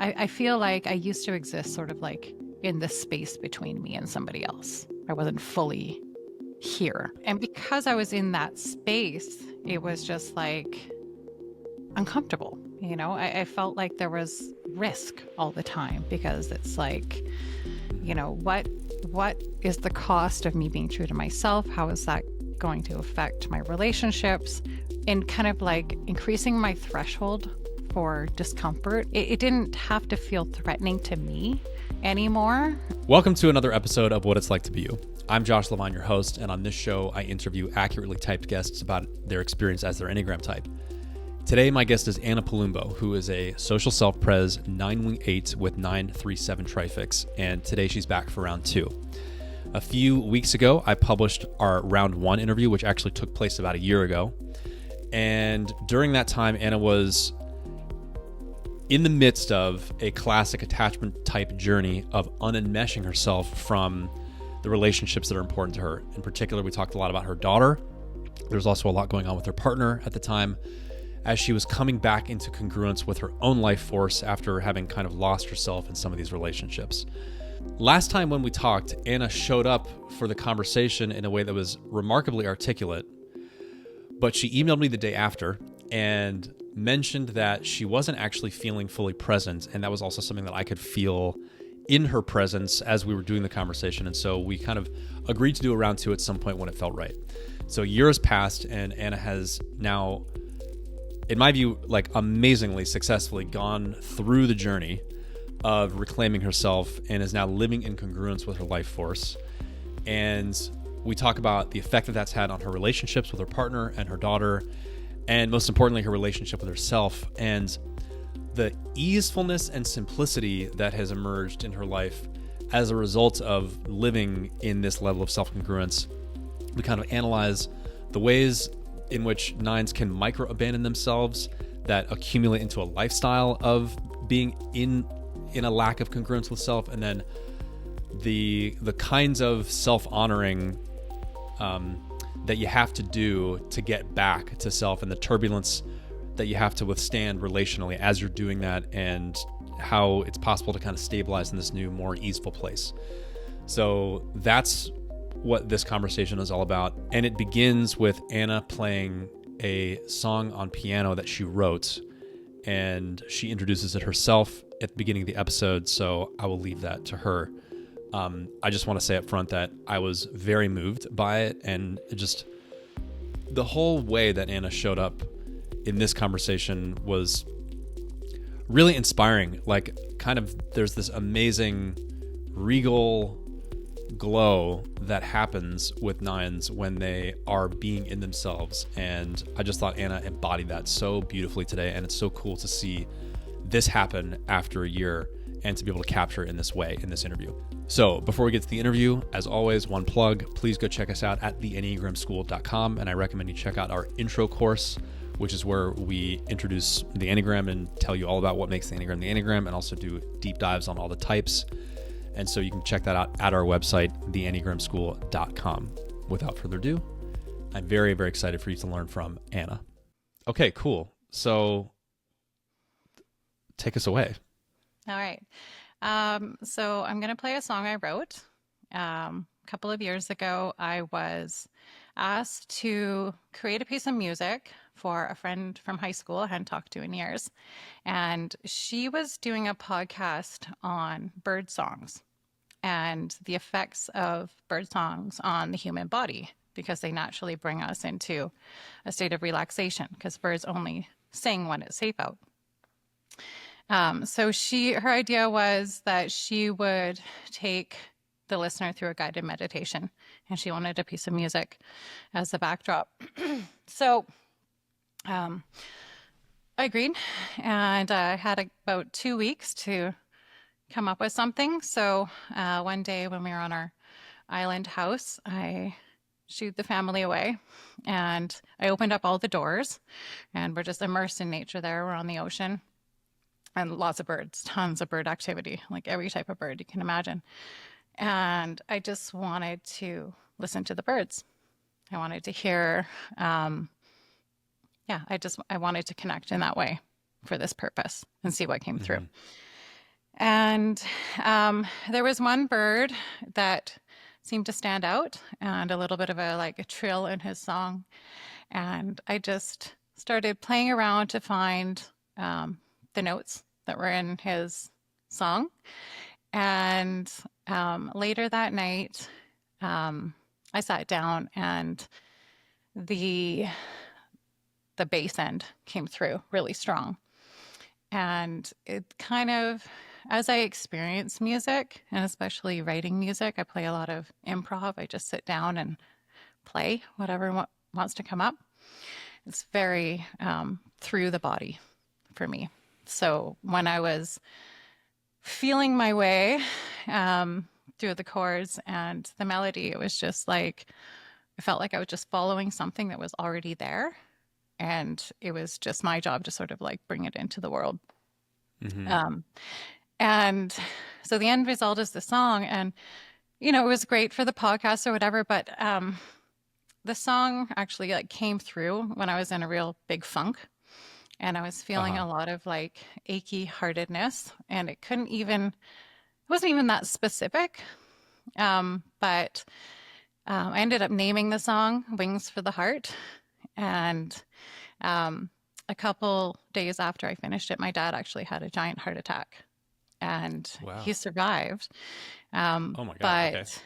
I feel like I used to exist sort of like in the space between me and somebody else. I wasn't fully here. And because I was in that space, it was just like uncomfortable. I felt like there was risk all the time because it's like, what is the cost of me being true to myself? How is that going to affect my relationships? And kind of like increasing my threshold for discomfort. It didn't have to feel threatening to me anymore. Welcome to another episode of What It's Like to Be You. I'm Josh Levine, your host, and on this show, I interview accurately typed guests about their experience as their Enneagram type. Today, my guest is Anna Palumbo, who is a social self-pres 9-wing-8 with 9-3-7 trifix, and today she's back for round 2. A few weeks ago, I published our round 1 interview, which actually took place about a year ago. And during that time, Anna was in the midst of a classic attachment type journey of unenmeshing herself from the relationships that are important to her. In particular, we talked a lot about her daughter. There's also a lot going on with her partner at the time, as she was coming back into congruence with her own life force after having kind of lost herself in some of these relationships. Last time when we talked, Anna showed up for the conversation in a way that was remarkably articulate, but she emailed me the day after and mentioned that she wasn't actually feeling fully present, and that was also something that I could feel in her presence as we were doing the conversation. And so we kind of agreed to do a round 2 at some point when it felt right. So years passed, and Anna has now, in my view, like amazingly successfully gone through the journey of reclaiming herself and is now living in congruence with her life force. And we talk about the effect that that's had on her relationships with her partner and her daughter, and most importantly, her relationship with herself, and the easefulness and simplicity that has emerged in her life as a result of living in this level of self-congruence. We kind of analyze the ways in which 9s can micro-abandon themselves that accumulate into a lifestyle of being in a lack of congruence with self, and then the kinds of self-honoring that you have to do to get back to self, and the turbulence that you have to withstand relationally as you're doing that, and how it's possible to kind of stabilize in this new, more easeful place. So that's what this conversation is all about. And it begins with Anna playing a song on piano that she wrote, and she introduces it herself at the beginning of the episode, so I will leave that to her. I just want to say up front that I was very moved by it, and just the whole way that Anna showed up in this conversation was really inspiring. Like, kind of, there's this amazing regal glow that happens with 9s when they are being in themselves, and I just thought Anna embodied that so beautifully today, and it's so cool to see this happen after a year and to be able to capture it in this way in this interview. So before we get to the interview, as always, one plug, please go check us out at theenneagramschool.com, and I recommend you check out our intro course, which is where we introduce the Enneagram and tell you all about what makes the Enneagram, and also do deep dives on all the types. And so you can check that out at our website, theenneagramschool.com. Without further ado, I'm very, very excited for you to learn from Anna. Okay, cool. So take us away. All right. So I'm going to play a song I wrote. A couple of years ago, I was asked to create a piece of music for a friend from high school I hadn't talked to in years. And she was doing a podcast on bird songs and the effects of bird songs on the human body, because they naturally bring us into a state of relaxation, because birds only sing when it's safe out. So her idea was that she would take the listener through a guided meditation, and she wanted a piece of music as the backdrop. So I agreed, and I had about 2 weeks to come up with something. So one day when we were on our island house, I shooed the family away, and I opened up all the doors, and we're just immersed in nature there. We're on the ocean. And lots of birds, tons of bird activity, like every type of bird you can imagine. And I just wanted to listen to the birds. I wanted to hear, I wanted to connect in that way for this purpose and see what came through. And there was one bird that seemed to stand out, and a little bit of a trill in his song. And I just started playing around to find the notes that were in his song. And later that night, I sat down, and the bass end came through really strong. And it kind of, as I experience music, and especially writing music, I play a lot of improv. I just sit down and play whatever wants to come up. It's very through the body for me. So when I was feeling my way through the chords and the melody, it was just like, I felt like I was just following something that was already there. And it was just my job to sort of like bring it into the world. Mm-hmm. And so the end result is the song. And, it was great for the podcast or whatever, but the song actually like came through when I was in a real big funk. And I was feeling Uh-huh. a lot of like achy heartedness. And it wasn't even that specific. But I ended up naming the song Wings for the Heart. And a couple days after I finished it, my dad actually had a giant heart attack, and Wow. he survived. Oh my God. Okay. But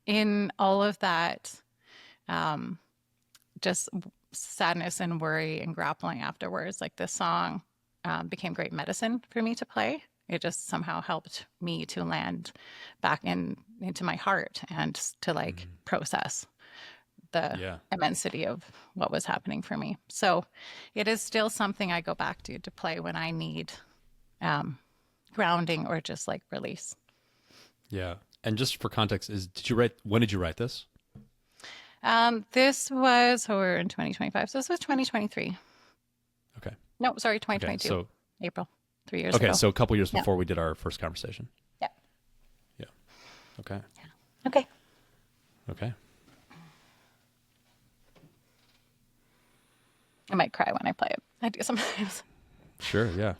in all of that, just sadness and worry and grappling afterwards, like this song became great medicine for me to play. It just somehow helped me to land back into my heart and to like process the Yeah. immensity of what was happening for me. So it is still something I go back to play when I need grounding or just like release. Yeah. And just for context, when did you write this? We're in 2025. So this was 2023. Okay. No, sorry, Okay. 2022. So, April, 3 years ago. so a couple years Yeah. before we did our first conversation. Yeah. Yeah. Okay. Okay. Okay. I might cry when I play it. I do sometimes. Sure. Yeah.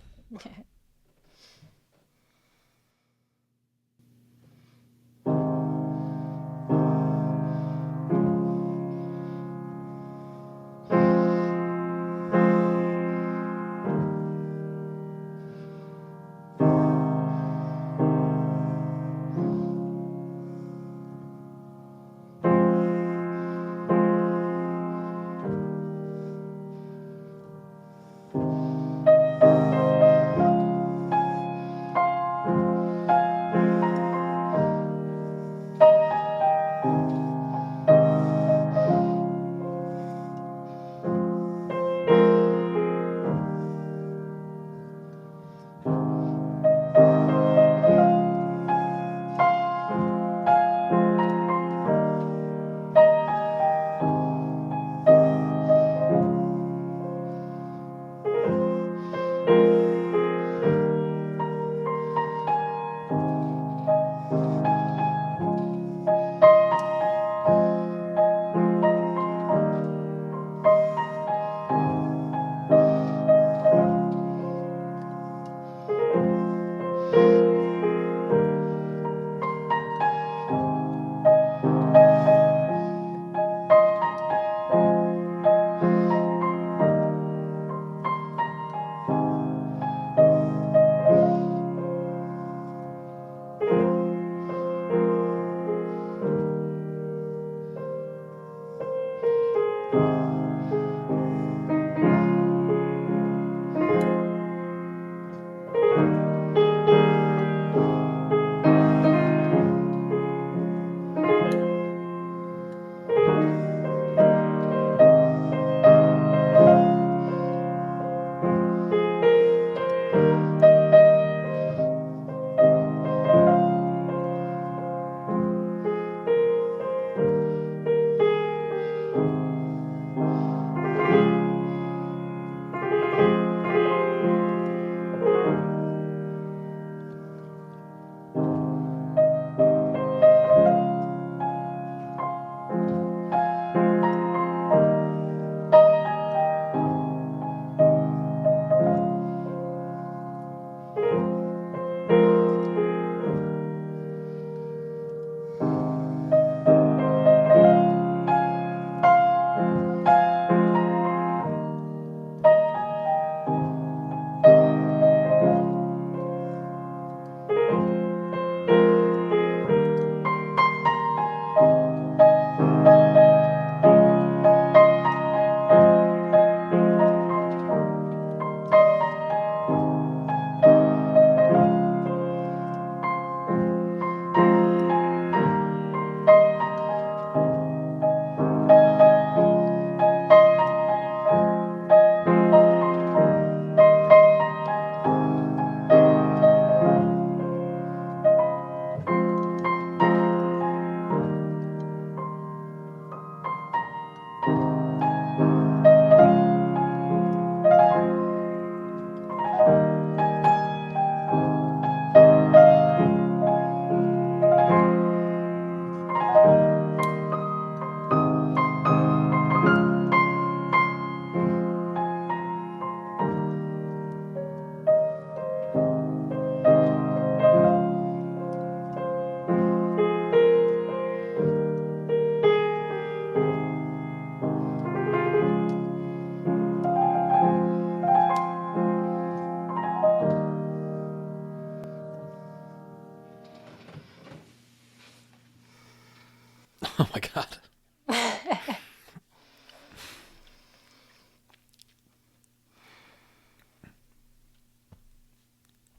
Oh my God.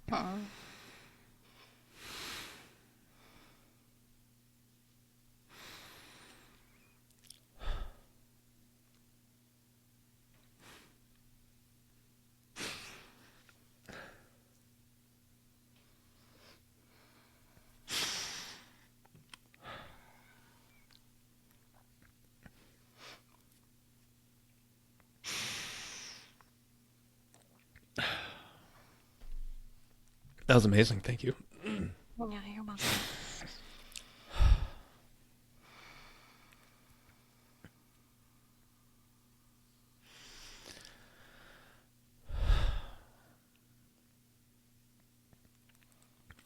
Hmm. That was amazing. Thank you. Yeah, you're welcome.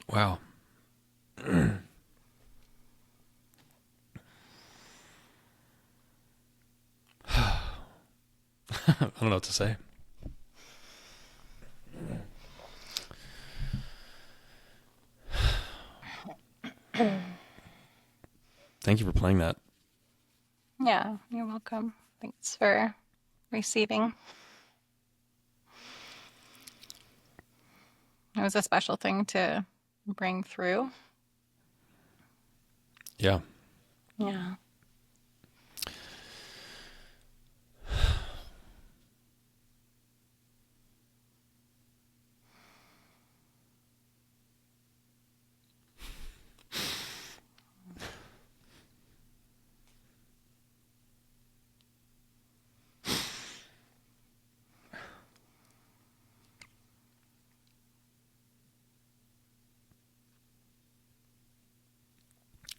Wow. I don't know what to say. Thank you for playing that. Yeah, you're welcome. Thanks for receiving. It was a special thing to bring through. Yeah. Yeah.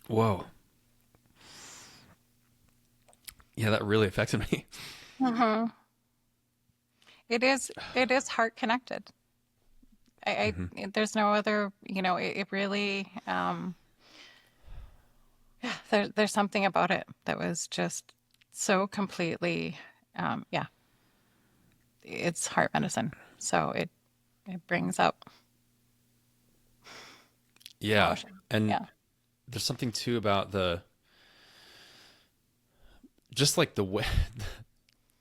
Whoa. Yeah, that really affected me. Hmm. It is heart connected. Hmm. There's no other, it really, yeah, there's something about it that was just so completely, yeah, it's heart medicine. So it brings up Yeah. emotion. And Yeah. there's something too about just like the way,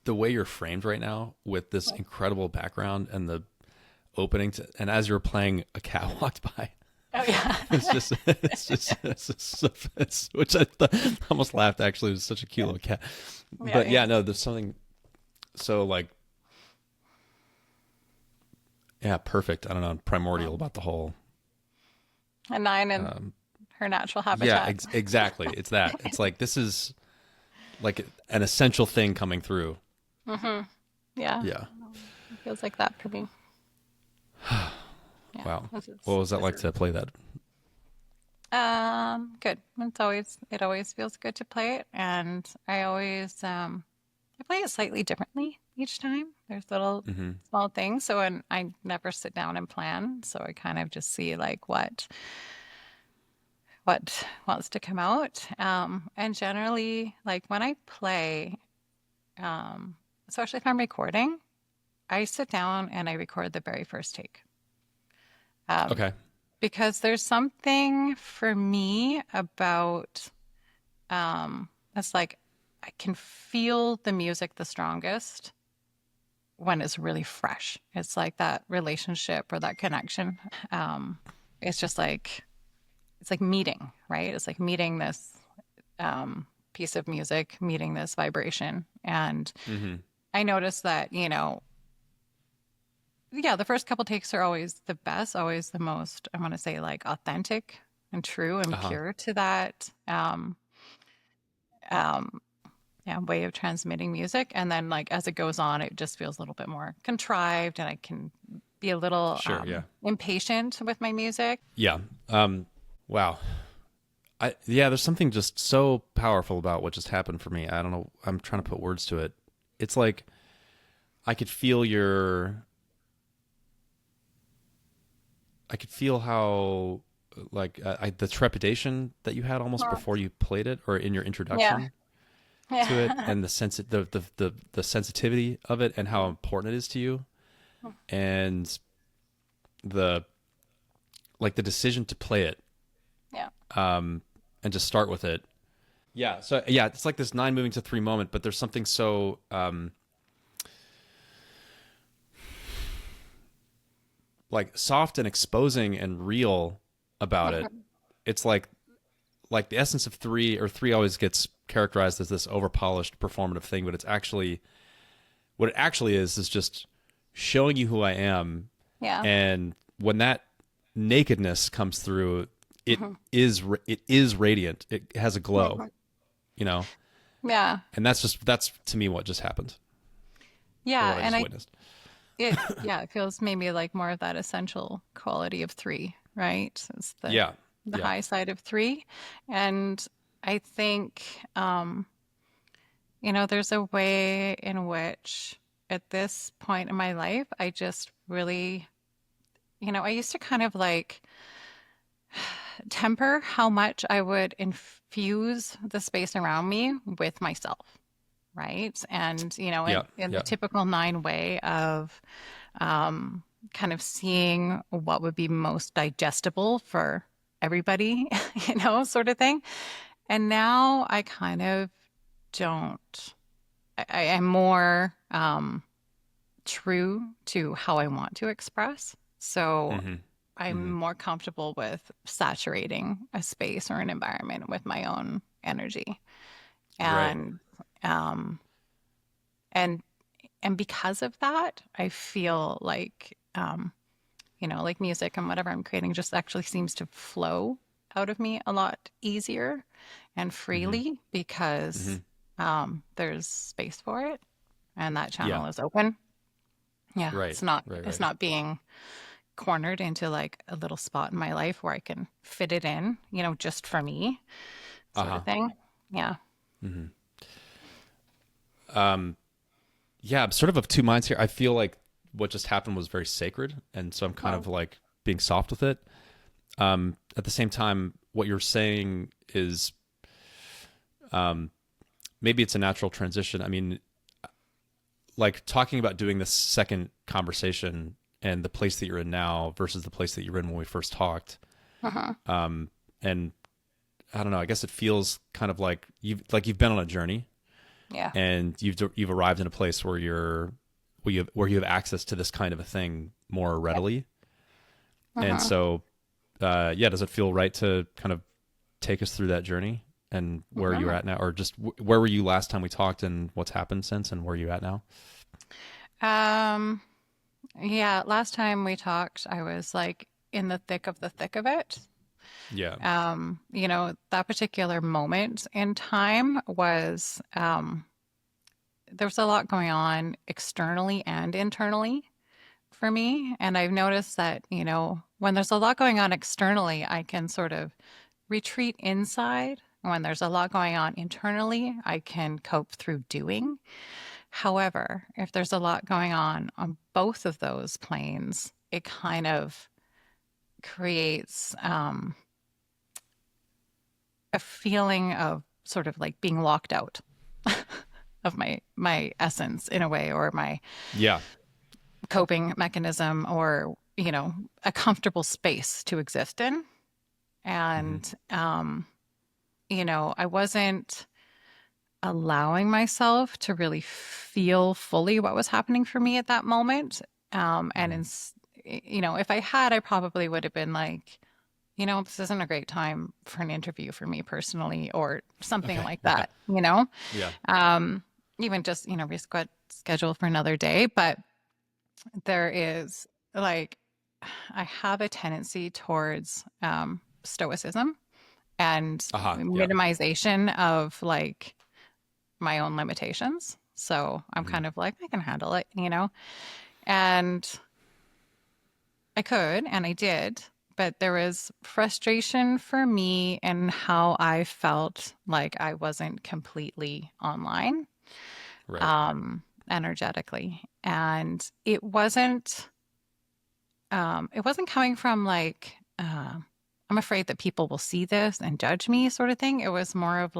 the way you're framed right now with this incredible background and the opening to, and as you're playing, a cat walked by. Oh yeah. Which I almost laughed actually. It was such a cute little cat. Yeah, But yeah, no, there's something so like, yeah, perfect. I don't know, primordial about the whole. a nine in Um, her natural yeah, habitat. exactly. It's that. It's like, this is like an essential thing coming through. Hmm. Yeah, Yeah. it feels like that for me. Yeah, Wow. this What is was that this like is to play that? good. It always feels good to play it, and I play it slightly differently each time. There's little Hmm. small things, so and I never sit down and plan, so I kind of just see like what wants to come out. And generally, like when I play, um, especially if I'm recording, I sit down and I record the very first take. Um, Okay. because there's something for me about it's like I can feel the music the strongest when it's really fresh. It's like that relationship or that connection. Um, it's just like it's like meeting, right? It's like meeting this piece of music, meeting this vibration. And Hmm. I noticed that, yeah, the first couple takes are always the best, always the most, I want to say like authentic and true and Uh-huh. pure to that um, yeah, way of transmitting music. And then like as it goes on, it just feels a little bit more contrived and I can be a little Sure. Yeah. impatient with my music. Yeah. Wow. Yeah, there's something just so powerful about what just happened for me. I don't know. I'm trying to put words to it. It's like I could feel I could feel how, like, the trepidation that you had almost Huh. before you played it or in your Yeah. introduction to it, Yeah. and the sensitivity of it and how important it is to you, and the like the decision to play it, Yeah. and to start with it. Yeah. So yeah, it's like this 9 moving to 3 moment, but there's something so like soft and exposing and real about it. It's like the essence of 3, or 3 always gets characterized as this overpolished performative thing, but it's actually what it actually is just showing you who I am. Yeah. And when that nakedness comes through, it is radiant. It has a glow, you know? Yeah. And that's to me what just happened. Or Yeah. what I And just witnessed. it feels maybe like more of that essential quality of 3, right? It's Yeah. the Yeah. high side of 3. And I think, there's a way in which at this point in my life, I just really, I used to kind of like temper how much I would infuse the space around me with myself, right? And, Yeah. in the Yeah. typical 9 way of kind of seeing what would be most digestible for everybody, sort of thing. And now I kind of don't. I am more true to how I want to express. So Mm-hmm. I'm Mm-hmm. more comfortable with saturating a space or an environment with my own energy. Right. And um and and because of that, I feel like like music and whatever I'm creating just actually seems to flow out of me a lot easier and Mm-hmm. freely Mm-hmm. because there's space for it and that Yeah. channel is open. Yeah, Right. it's not Right. it's Right. not being cornered into like a little spot in my life where I can fit it in, just for me, sort of Uh-huh. thing. Yeah. Mm-hmm. Yeah, I'm sort of 2 minds here. I feel like what just happened was very sacred, and so I'm kind Oh. of like being soft with it. At the same time, what you're saying is maybe it's a natural transition. I mean, like talking about doing this second conversation and the place that you're in now versus the place that you were in when we first talked. Uh-huh. And I don't know, I guess it feels kind of like you've been on a journey Yeah. and you've arrived in a place where you have access to this kind of a thing more Yeah. readily. And Uh-huh. so yeah, does it feel right to kind of take us through that journey and where you're Uh-huh. at now, or just where were you last time we talked and what's happened since and where are you at now? Um, yeah, last time we talked, I was like in the thick of it. Yeah. That particular moment in time was there was a lot going on externally and internally for me. And I've noticed that, when there's a lot going on externally, I can sort of retreat inside. When there's a lot going on internally, I can cope through doing. However, if there's a lot going on both of those planes, it kind of creates a feeling of sort of like being locked out of my essence in a way, or my Yeah. coping mechanism, or a comfortable space to exist in. Hmm. And I wasn't allowing myself to really feel fully what was happening for me at that moment. And Hmm. if I had, I probably would have been like, this isn't a great time for an interview for me personally, or something Okay. like Yeah. that. Yeah. Um, Even just, reschedule for another day. But there is like, I have a tendency towards stoicism and Aha. Yeah. minimization of like my own limitations. So I'm Hmm. kind of like, I can handle it. And I could, and I did, but there was frustration for me in how I felt like I wasn't completely online, Right. energetically. And it wasn't coming from like, I'm afraid that people will see this and judge me sort of thing. It was more of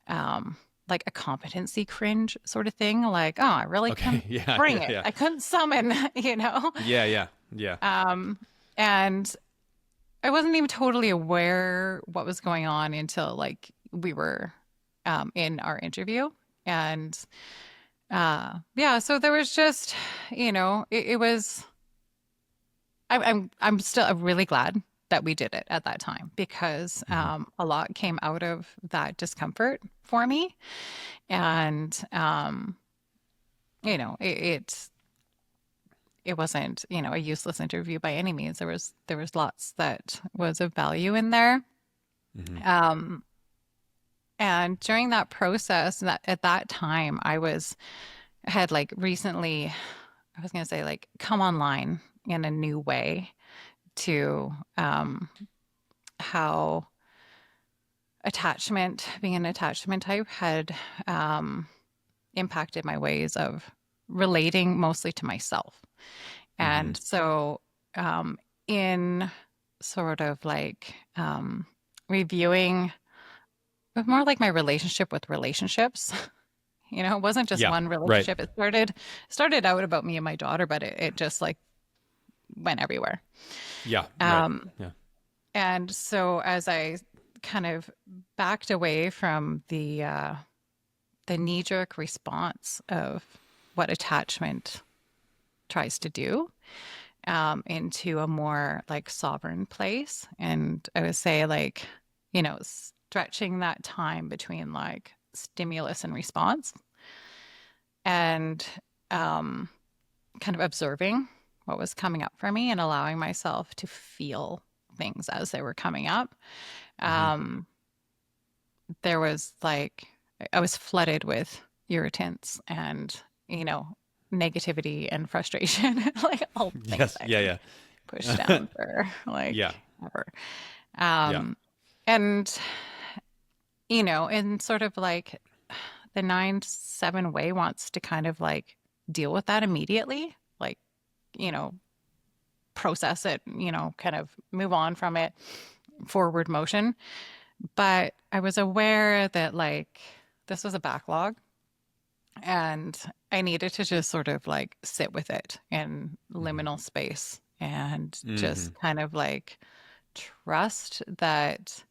um, like a competency cringe sort of thing. Like, oh, I really Okay. couldn't Yeah. bring Yeah. it. Yeah. I couldn't summon, Yeah. Yeah. Yeah. Um, and I wasn't even totally aware what was going on until like we were in our interview. And so there was just, it was, I'm still really glad that we did it at that time because a lot came out of that discomfort for me. And, it wasn't, a useless interview by any means. There was lots that was of value in there. And during that process, at that time, had like recently, I was going to say like come online in a new way to how being an attachment type had impacted my ways of relating mostly to myself. And so in sort of like reviewing more like my relationship with relationships. It wasn't just one relationship. Right. It started out about me and my daughter, but it just like went everywhere. Yeah. Right. Yeah. And so as I kind of backed away from the knee-jerk response of what attachment tries to do, into a more like sovereign place, and I would say like, stretching that time between like stimulus and response and kind of observing what was coming up for me and allowing myself to feel things as they were coming up. There was like, I was flooded with irritants and, negativity and frustration, like all things Yes. push down for like ever. And in sort of like the 9-7 way wants to kind of like deal with that immediately, like, process it, kind of move on from it, forward motion. But I was aware that like this was a backlog and I needed to just sort of like sit with it in liminal space and just kind of like trust that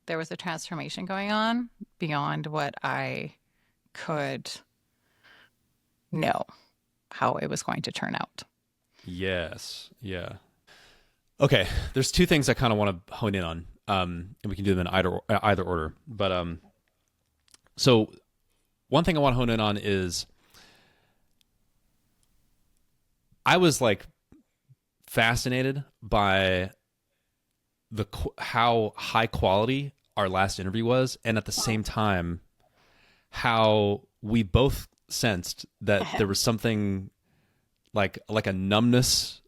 there was a transformation going on beyond what I could know how it was going to turn out. Yes. Yeah. Okay. There's two things I kind of want to hone in on, and we can do them in either order. But so one thing I want to hone in on is I was like fascinated by how high quality our last interview was, and at the same time how we both sensed that there was something like a numbness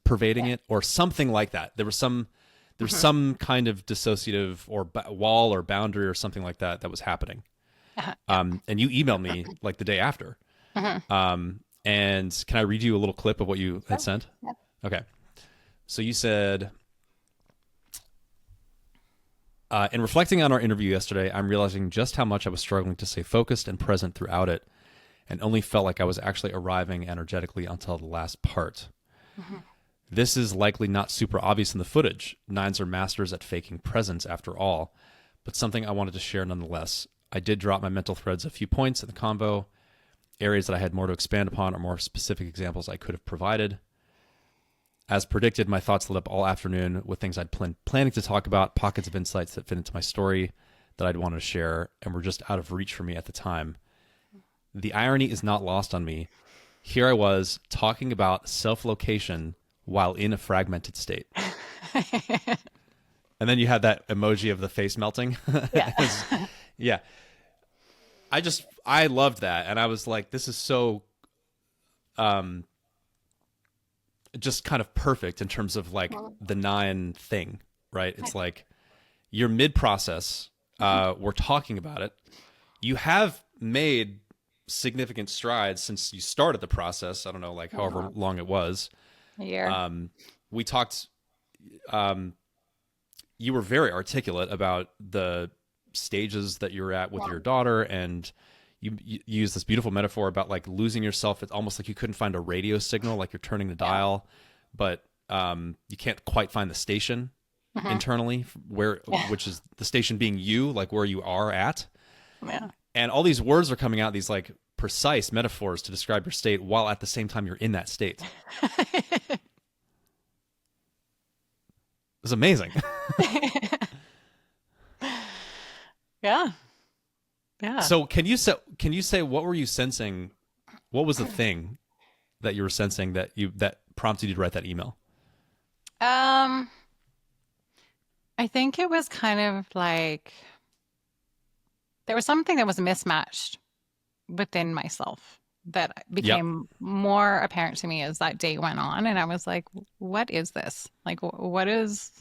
pervading it, or something like that. There was some kind of dissociative or wall or boundary or something like that was happening. And you emailed me like the day after. And can I read you a little clip of what you had sent? Okay. So you said, in reflecting on our interview yesterday, I'm realizing just how much I was struggling to stay focused and present throughout it, and only felt like I was actually arriving energetically until the last part. This is likely not super obvious in the footage. Nines are masters at faking presence after all, but something I wanted to share nonetheless. I did drop my mental threads a few points in the convo, areas that I had more to expand upon or more specific examples I could have provided. As predicted, my thoughts lit up all afternoon with things I'd planning to talk about, pockets of insights that fit into my story that I'd wanted to share and were just out of reach for me at the time. The irony is not lost on me. Here I was talking about self-location while in a fragmented state. And then you had that emoji of the face melting. Yeah. Yeah. I loved that. And I was like, this is so, just kind of perfect in terms of like the 9 thing, right? It's like you're mid-process. We're talking about it. You have made significant strides since you started the process. I don't know, like however long it was. A year. We talked, you were very articulate about the stages that you're at with your daughter, and you use this beautiful metaphor about like losing yourself. It's almost like you couldn't find a radio signal, like you're turning the dial, but you can't quite find the station internally, where which is the station being you, like where you are at. Yeah. And all these words are coming out, these like precise metaphors to describe your state, while at the same time you're in that state. It's amazing. Yeah. Yeah. So can you say what were you sensing? What was the thing that you were sensing that prompted you to write that email? I think it was kind of like there was something that was mismatched within myself that Yep. became more apparent to me as that day went on. And I was like, what is this? Like, what's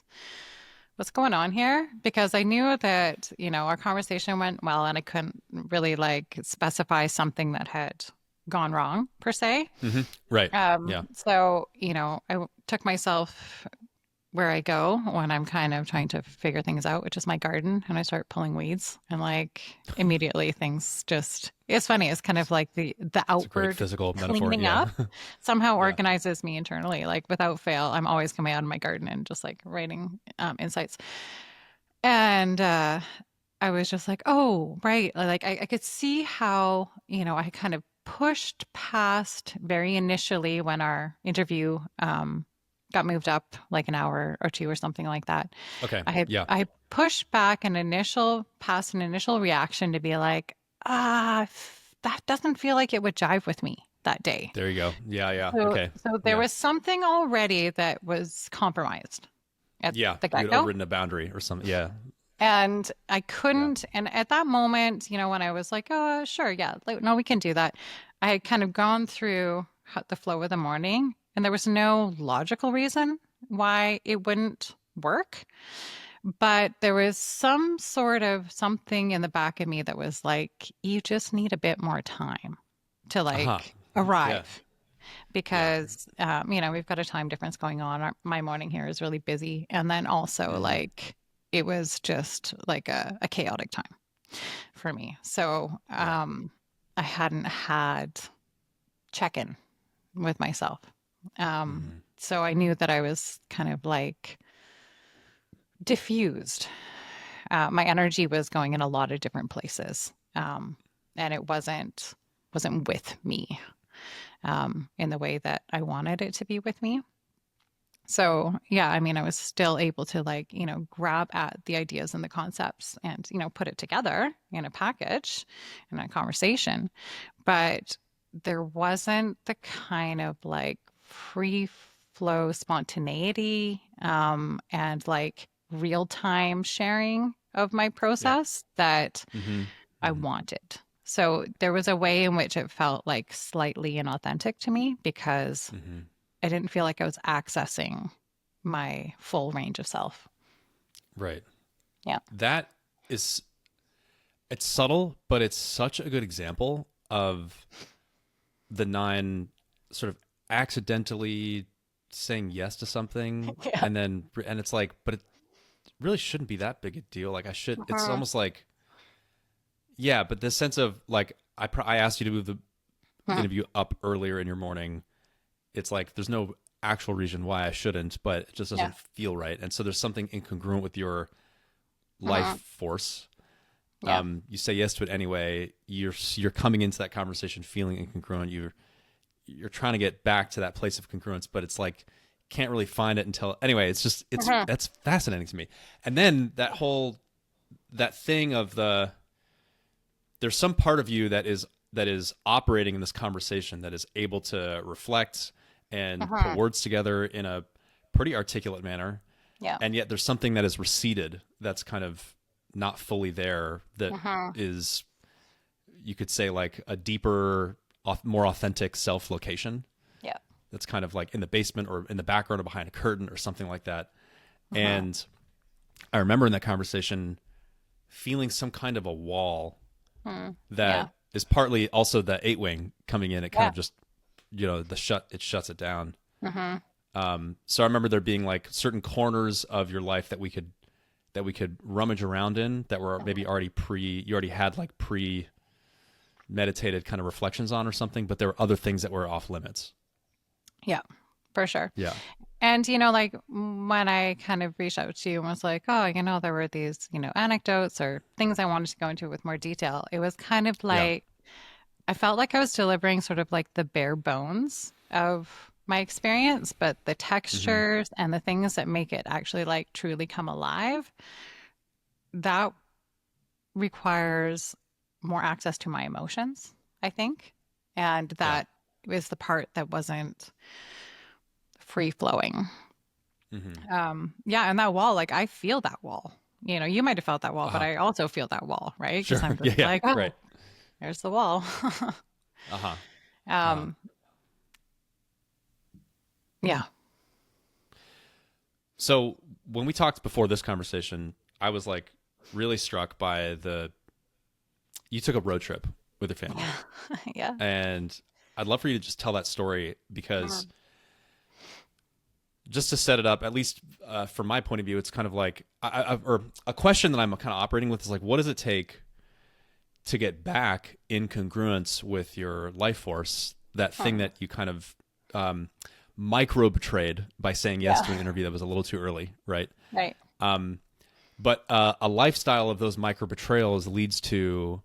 going on here? Because I knew that, our conversation went well and I couldn't really like specify something that had gone wrong per se. Mm-hmm. Right. Yeah. So, I took myself where I go when I'm kind of trying to figure things out, which is my garden, and I start pulling weeds, and like immediately things just, it's funny. It's kind of like the It's a great outward physical metaphor. cleaning Yeah. up somehow Yeah. organizes me internally. Like without fail, I'm always coming out of my garden and just like writing insights. And I was just like, oh, right. Like I could see how, I kind of pushed past very initially when our interview got moved up like an hour or two or something like that. Okay. Yeah. I pushed back past an initial reaction to be like, that doesn't feel like it would jive with me that day. There you go. Yeah. Yeah. So, Okay. so there Yeah. was something already that was compromised at Yeah. the You had get-go. overridden a boundary or something. Yeah. And I couldn't, and at that moment, when I was like, oh, sure, yeah, like, no, we can do that. I had kind of gone through the flow of the morning, and there was no logical reason why it wouldn't work. But there was some sort of something in the back of me that was like, you just need a bit more time to Uh-huh. like arrive. Yeah. Because, we've got a time difference going on. My morning here is really busy. And then also, like, it was just like a chaotic time for me. So I hadn't had check-in with myself. So I knew that I was kind of like diffused. My energy was going in a lot of different places. And it wasn't with me in the way that I wanted it to be with me. So, yeah, I mean, I was still able to like, grab at the ideas and the concepts and, put it together in a package in a conversation. But there wasn't the kind of like free flow spontaneity and like real time sharing of my process that I wanted. So there was a way in which it felt like slightly inauthentic to me because I didn't feel like I was accessing my full range of self. Right. Yeah. It's subtle, but it's such a good example of the 9 sort of accidentally saying yes to something and it's like, but it really shouldn't be that big a deal. Like it's almost like, yeah, but this sense of like, I asked you to move the interview up earlier in your morning. It's like, there's no actual reason why I shouldn't, but it just doesn't feel right. And so there's something incongruent with your life force. Yeah. You say yes to it anyway. You're coming into that conversation feeling incongruent. You're trying to get back to that place of congruence, but it's like, can't really find it until, anyway, that's fascinating to me. And then that thing of there's some part of you that is operating in this conversation that is able to reflect and put words together in a pretty articulate manner. Yeah. And yet there's something that is receded that's kind of not fully there that is, you could say, like a deeper, more authentic self-location. Yeah. That's kind of like in the basement or in the background or behind a curtain or something like that. And I remember in that conversation feeling some kind of a wall that is partly also the 8-wing coming in. It kind of just, it shuts it down. So I remember there being like certain corners of your life that we could rummage around in that were maybe you already had like meditated kind of reflections on or something, but there were other things that were off limits. Yeah, for sure. Yeah. And, you know, like when I kind of reached out to you and was like, oh, you know, there were these, you know, anecdotes or things I wanted to go into with more detail, it was kind of Yeah. like I felt like I was delivering sort of like the bare bones of my experience, but the Hmm. textures and the things that make it actually like truly come alive, that requires more access to my emotions, I think. And Yeah. that is the part that wasn't free flowing. Hmm. Yeah, and that wall, like I feel that wall. You know, you might have felt that wall, but Uh-huh. I also feel that wall, right? Because Sure. I'm Yeah. just Yeah. like, oh, Right. there's the wall. Uh-huh. Uh-huh. um, yeah. So when we talked before this conversation, I was like really struck by you took a road trip with your family. Yeah. And I'd love for you to just tell that story because Mhm. just to set it up, at least from my point of view, it's kind of like, or a question that I'm kind of operating with is like, what does it take to get back in congruence with your life force, that thing Mhm. that you kind of micro betrayed by saying yes Yeah. to an interview that was a little too early, right? Right. But a lifestyle of those micro betrayals leads to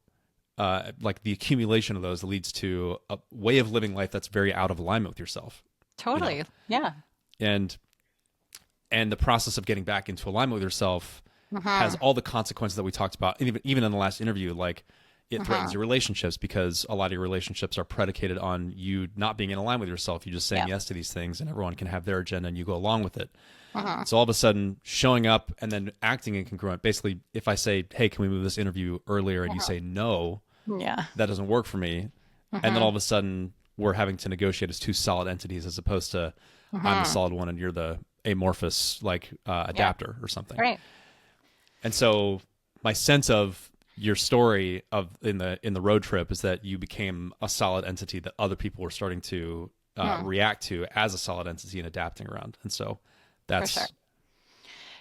like the accumulation of those leads to a way of living life that's very out of alignment with yourself, you know, Totally. Yeah. and the process of getting back into alignment with yourself has Mhm. all the consequences that we talked about, and even in the last interview, like it threatens Mhm. your relationships because a lot of your relationships are predicated on you not being in alignment with yourself. You just saying Yeah. yes to these things, and everyone can have their agenda, and you go along with it. Mhm. So all of a sudden, showing up and then acting incongruent. Basically, if I say, "Hey, can we move this interview earlier?" and you say no, Yeah. that doesn't work for me, and then all Mhm. of a sudden we're having to negotiate as two solid entities as opposed to I'm the Mhm. solid one and you're the amorphous like Yeah. adapter or something. Right. And so my sense of your story of in the road trip is that you became a solid entity that other people were starting to Hmm. react to as a solid entity and adapting around. And so For sure. that's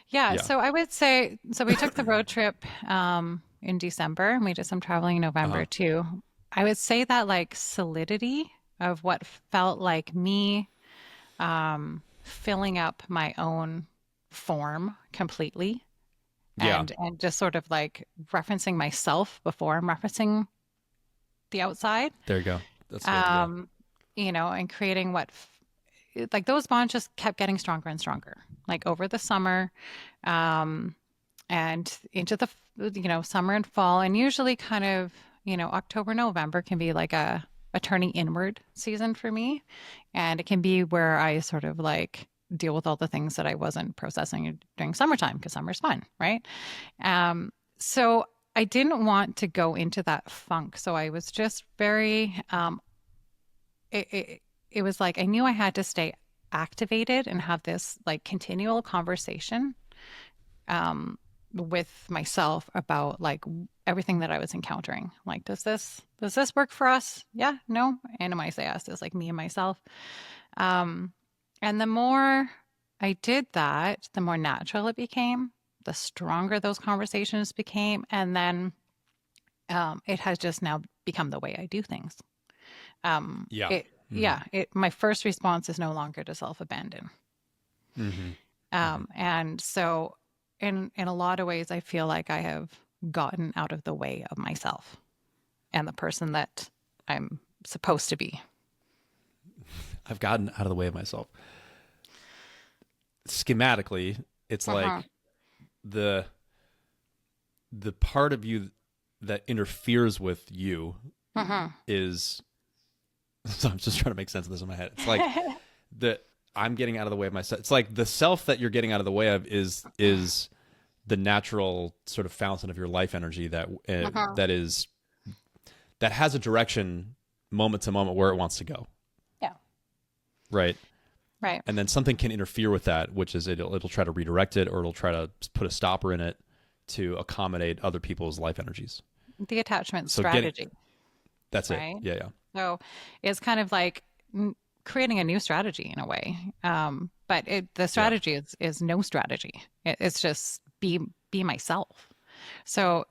Yeah. yeah. So I would say, so we took the road trip in December and we did some traveling in November Uh-huh. too. I would say that like solidity of what felt like me filling up my own form completely Yeah. and just sort of like referencing myself before I'm referencing the outside. There you go. That's good. Yeah. Um, you know, and creating like those bonds just kept getting stronger and stronger, like over the summer, um, and into you know, summer and fall, and usually kind of, you know, October, November can be like a turning inward season for me, and it can be where I sort of like deal with all the things that I wasn't processing during summertime because summer's fun, right? So I didn't want to go into that funk, so I was just very it, it it was like I knew I had to stay activated and have this like continual conversation um with myself about like everything that I was encountering. Like, does this work for us? Yeah, no. And am I say yes? It's like me and myself. Um and the more I did that, the more natural it became, the stronger those conversations became, and then it has just now become the way I do things. Yeah. It Mm-hmm. yeah, it my first response is no longer to self-abandon. Mm-hmm. Mm-hmm. And so in a lot of ways I feel like I have gotten out of the way of myself and the person that I'm supposed to be. I've gotten out of the way of myself. Schematically, it's Uh-huh. like the part of you that interferes with you Uh-huh. is so I'm just trying to make sense of this in my head. It's like the I'm getting out of the way of myself. It's like the self that you're getting out of the way of is the natural sort of fountain of your life energy Uh-huh. that has a direction moment to moment where it wants to go, Yeah. right? Right. And then something can interfere with that, which is it'll try to redirect it or it'll try to put a stopper in it to accommodate other people's life energies. The attachment So getting strategy, that's it. right? Yeah, yeah. So it's kind of like creating a new strategy in a way. But the Yeah. strategy is no strategy. It's just be myself. So Yeah.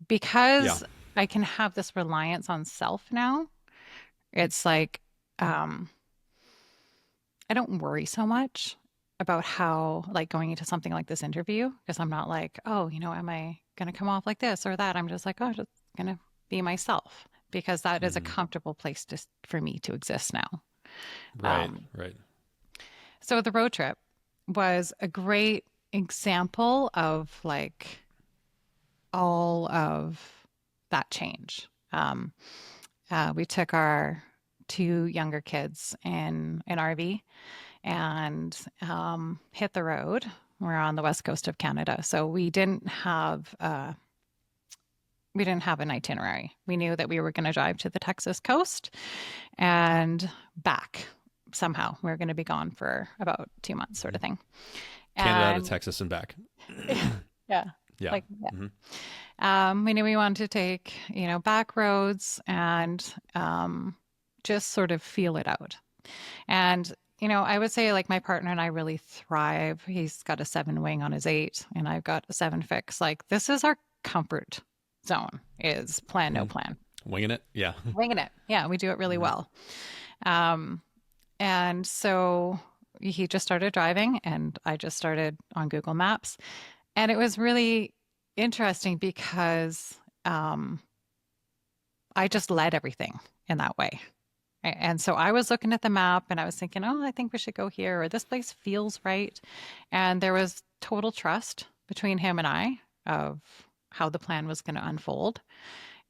because I can have this reliance on self now, it's like um, I don't worry so much. about how, like, going into something like this interview, because I'm not like, oh, am I going to come off like this or that? I'm just like, oh, just going to be myself, because that is a Hmm. comfortable place for me to exist now. Right. Um, Right. so the road trip was a great example of like all of that change. We took our two younger kids in an RV and hit the road. We're on the west coast of Canada, so we didn't have an itinerary. We knew that we were going to drive to the Texas coast and back somehow. We were going to be gone for about 2 months, sort Hmm. of thing. Canada to And Texas and back. yeah, Yeah. like yeah. Hmm. We knew we wanted to take, back roads and just sort of feel it out. And, I would say like my partner and I really thrive. He's got a 7 wing on his 8, and I've got a 7 fix. Like this is our comfort zone, is plan, no Hmm. plan. Winging it. Yeah. Winging it. Yeah, we do it really Hmm. well. Um, and so he just started driving and I just started on Google Maps. And it was really interesting because um, I just led everything in that way. And so I was looking at the map and I was thinking, oh, I think we should go here, or this place feels right. And there was total trust between him and I of how the plan was going to unfold.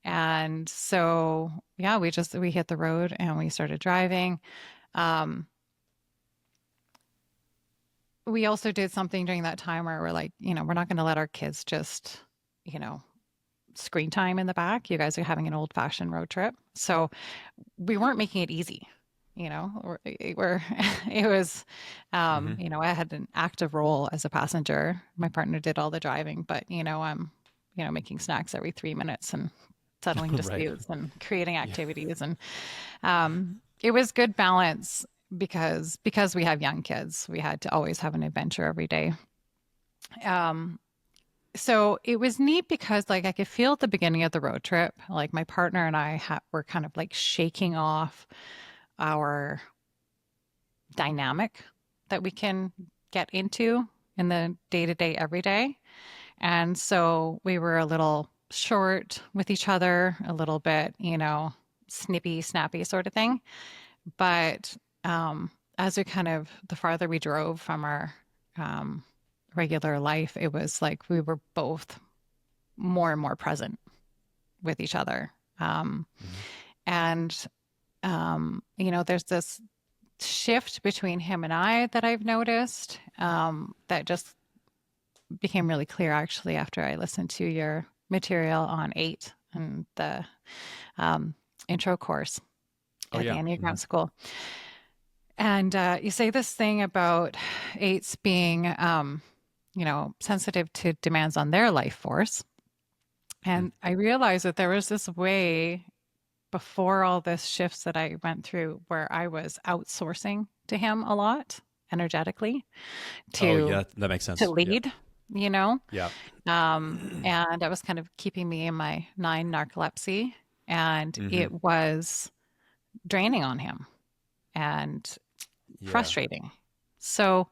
And so, yeah, we hit the road and we started driving. Um, we also did something during that time where we're like, we're not going to let our kids just, you know, screen time in the back. You guys are having an old fashioned road trip. So we weren't making it easy. It was, Hmm. I had an active role as a passenger. My partner did all the driving, but, I'm, making snacks every 3 minutes and settling Right. disputes and creating Yeah. activities. And it was good balance because we have young kids. We had to always have an adventure every day. Um, so it was neat because like I could feel at the beginning of the road trip, like my partner and I were kind of like shaking off our dynamic that we can get into in the day to day, every day. And so we were a little short with each other, a little bit, snippy, snappy sort of thing. But as we the farther we drove from our um, regular life, it was like we were both more and more present with each other. Um, Hmm. and, there's this shift between him and I that I've noticed that just became really clear actually after I listened to your material on 8 and the um, intro course Oh at the yeah. Hmm. Enneagram school. And you say this thing about 8s being, sensitive to demands on their life force. And I realized that there was this way before all this shifts that I went through where I was outsourcing to him a lot energetically Oh to yeah. That makes to sense. Yeah. lead, you know. Yeah. And that was kind of keeping me in my 9 narcolepsy, and Hmm. it was draining on him and Yeah. frustrating. So,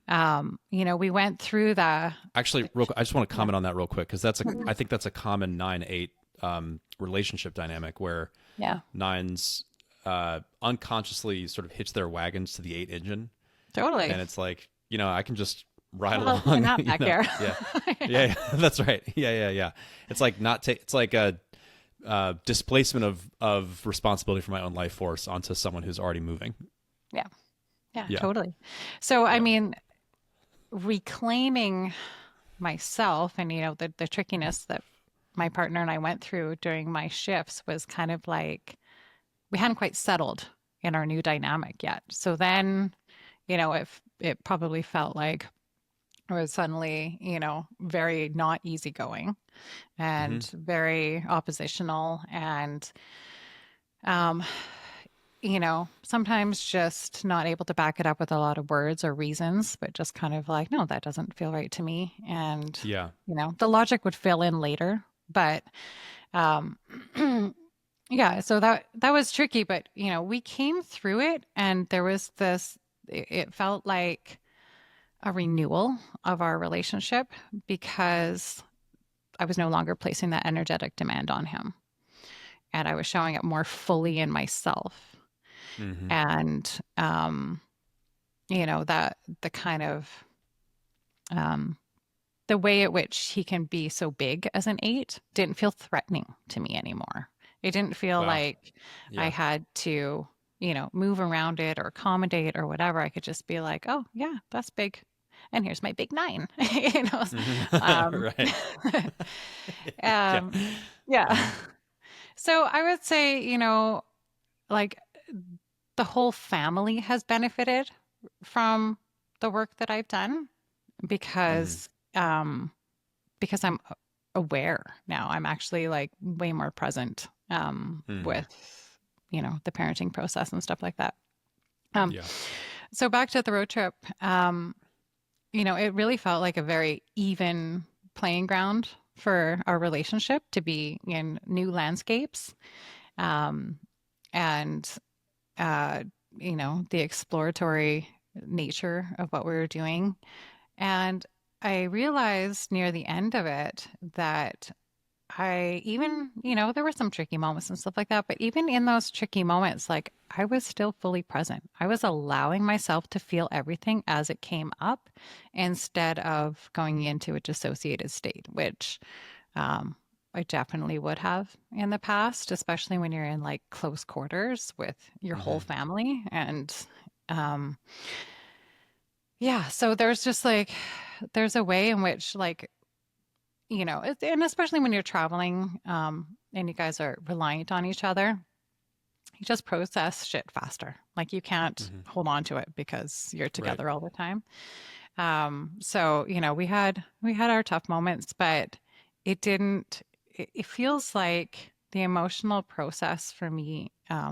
we went through Actually, real quick, I just want to yeah. comment on that real quick because I think that's a common 9/8 relationship dynamic where Yeah, nines unconsciously sort of hitch their wagons to the 8 engine, totally. and it's like I can just ride Well, look along. at back here. Yeah, Yeah. yeah, that's right. Yeah. It's like it's like a displacement of responsibility for my own life force onto someone who's already moving. Yeah. Yeah, Yeah, totally. So, I yeah. mean, reclaiming myself and, the trickiness that my partner and I went through during my shifts was kind of like we hadn't quite settled in our new dynamic yet. So then, it probably felt like I was suddenly, very not easygoing Hmm. and very oppositional and um sometimes just not able to back it up with a lot of words or reasons, but just kind of like, no, that doesn't feel right to me. And, Yeah. the logic would fill in later. But um, yeah, so that was tricky. But, we came through it and there was this, it felt like a renewal of our relationship because I was no longer placing that energetic demand on him. And I was showing it more fully in myself. Mm-hmm. And, that the kind of, um, the way at which he can be so big as an 8 didn't feel threatening to me anymore. It didn't feel Wow. like I Yeah. had to, move around it or accommodate or whatever. I could just be like, oh, yeah, that's big. And here's my big 9, Um, Right. Yeah. um, yeah. Uh-huh. So I would say, like the whole family has benefited from the work that I've done Mm-hmm. because because I'm aware now. I'm actually like way more present Mm-hmm. with the parenting process and stuff like that. Um, Yeah. so back to the road trip, it really felt like a very even playing ground for our relationship to be in new landscapes, um, and uh, the exploratory nature of what we were doing. And I realized near the end of it that I even, there were some tricky moments and stuff like that, but even in those tricky moments, like I was still fully present. I was allowing myself to feel everything as it came up instead of going into a dissociated state, which I definitely would have in the past, especially when you're in like close quarters with your whole Mm-hmm. family. And um, yeah, so there's just like, there's a way in which like and especially when you're traveling, and you guys are reliant on each other, you just process shit faster. Like you can't Mm-hmm. hold on to it because you're Right. together all the time. So we had our tough moments, but it didn't. It feels like the emotional process for me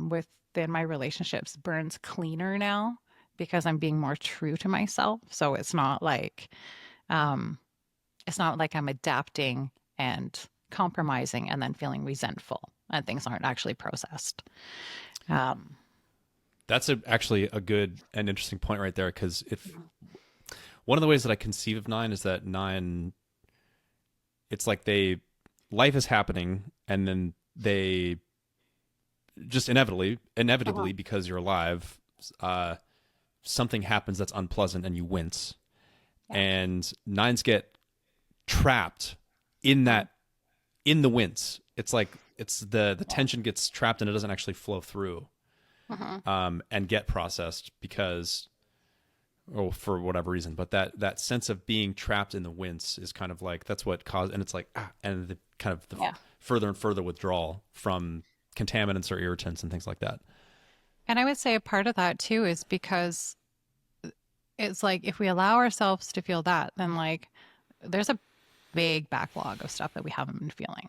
within my relationships burns cleaner now because I'm being more true to myself. So um, it's not like I'm adapting and compromising and then feeling resentful and things aren't actually processed. Um, That's actually a good and interesting point right there, because if one of the ways that I conceive of 9 is that 9, it's like life is happening, and then they just inevitably, uh because you're alive, uh, something happens that's unpleasant and you wince. Yeah. And 9s get trapped in Mhm. in the wince. It's like it's the tension gets trapped and it doesn't actually flow through, Mhm. and get processed because, or for whatever reason. But that sense of being trapped in the wince is kind of like that's what caused, and it's like and the kind of the Yeah. further and further withdrawal from contaminants or irritants and things like that. And I would say a part of that too is because it's like if we allow ourselves to feel that, then like there's a big backlog of stuff that we haven't been feeling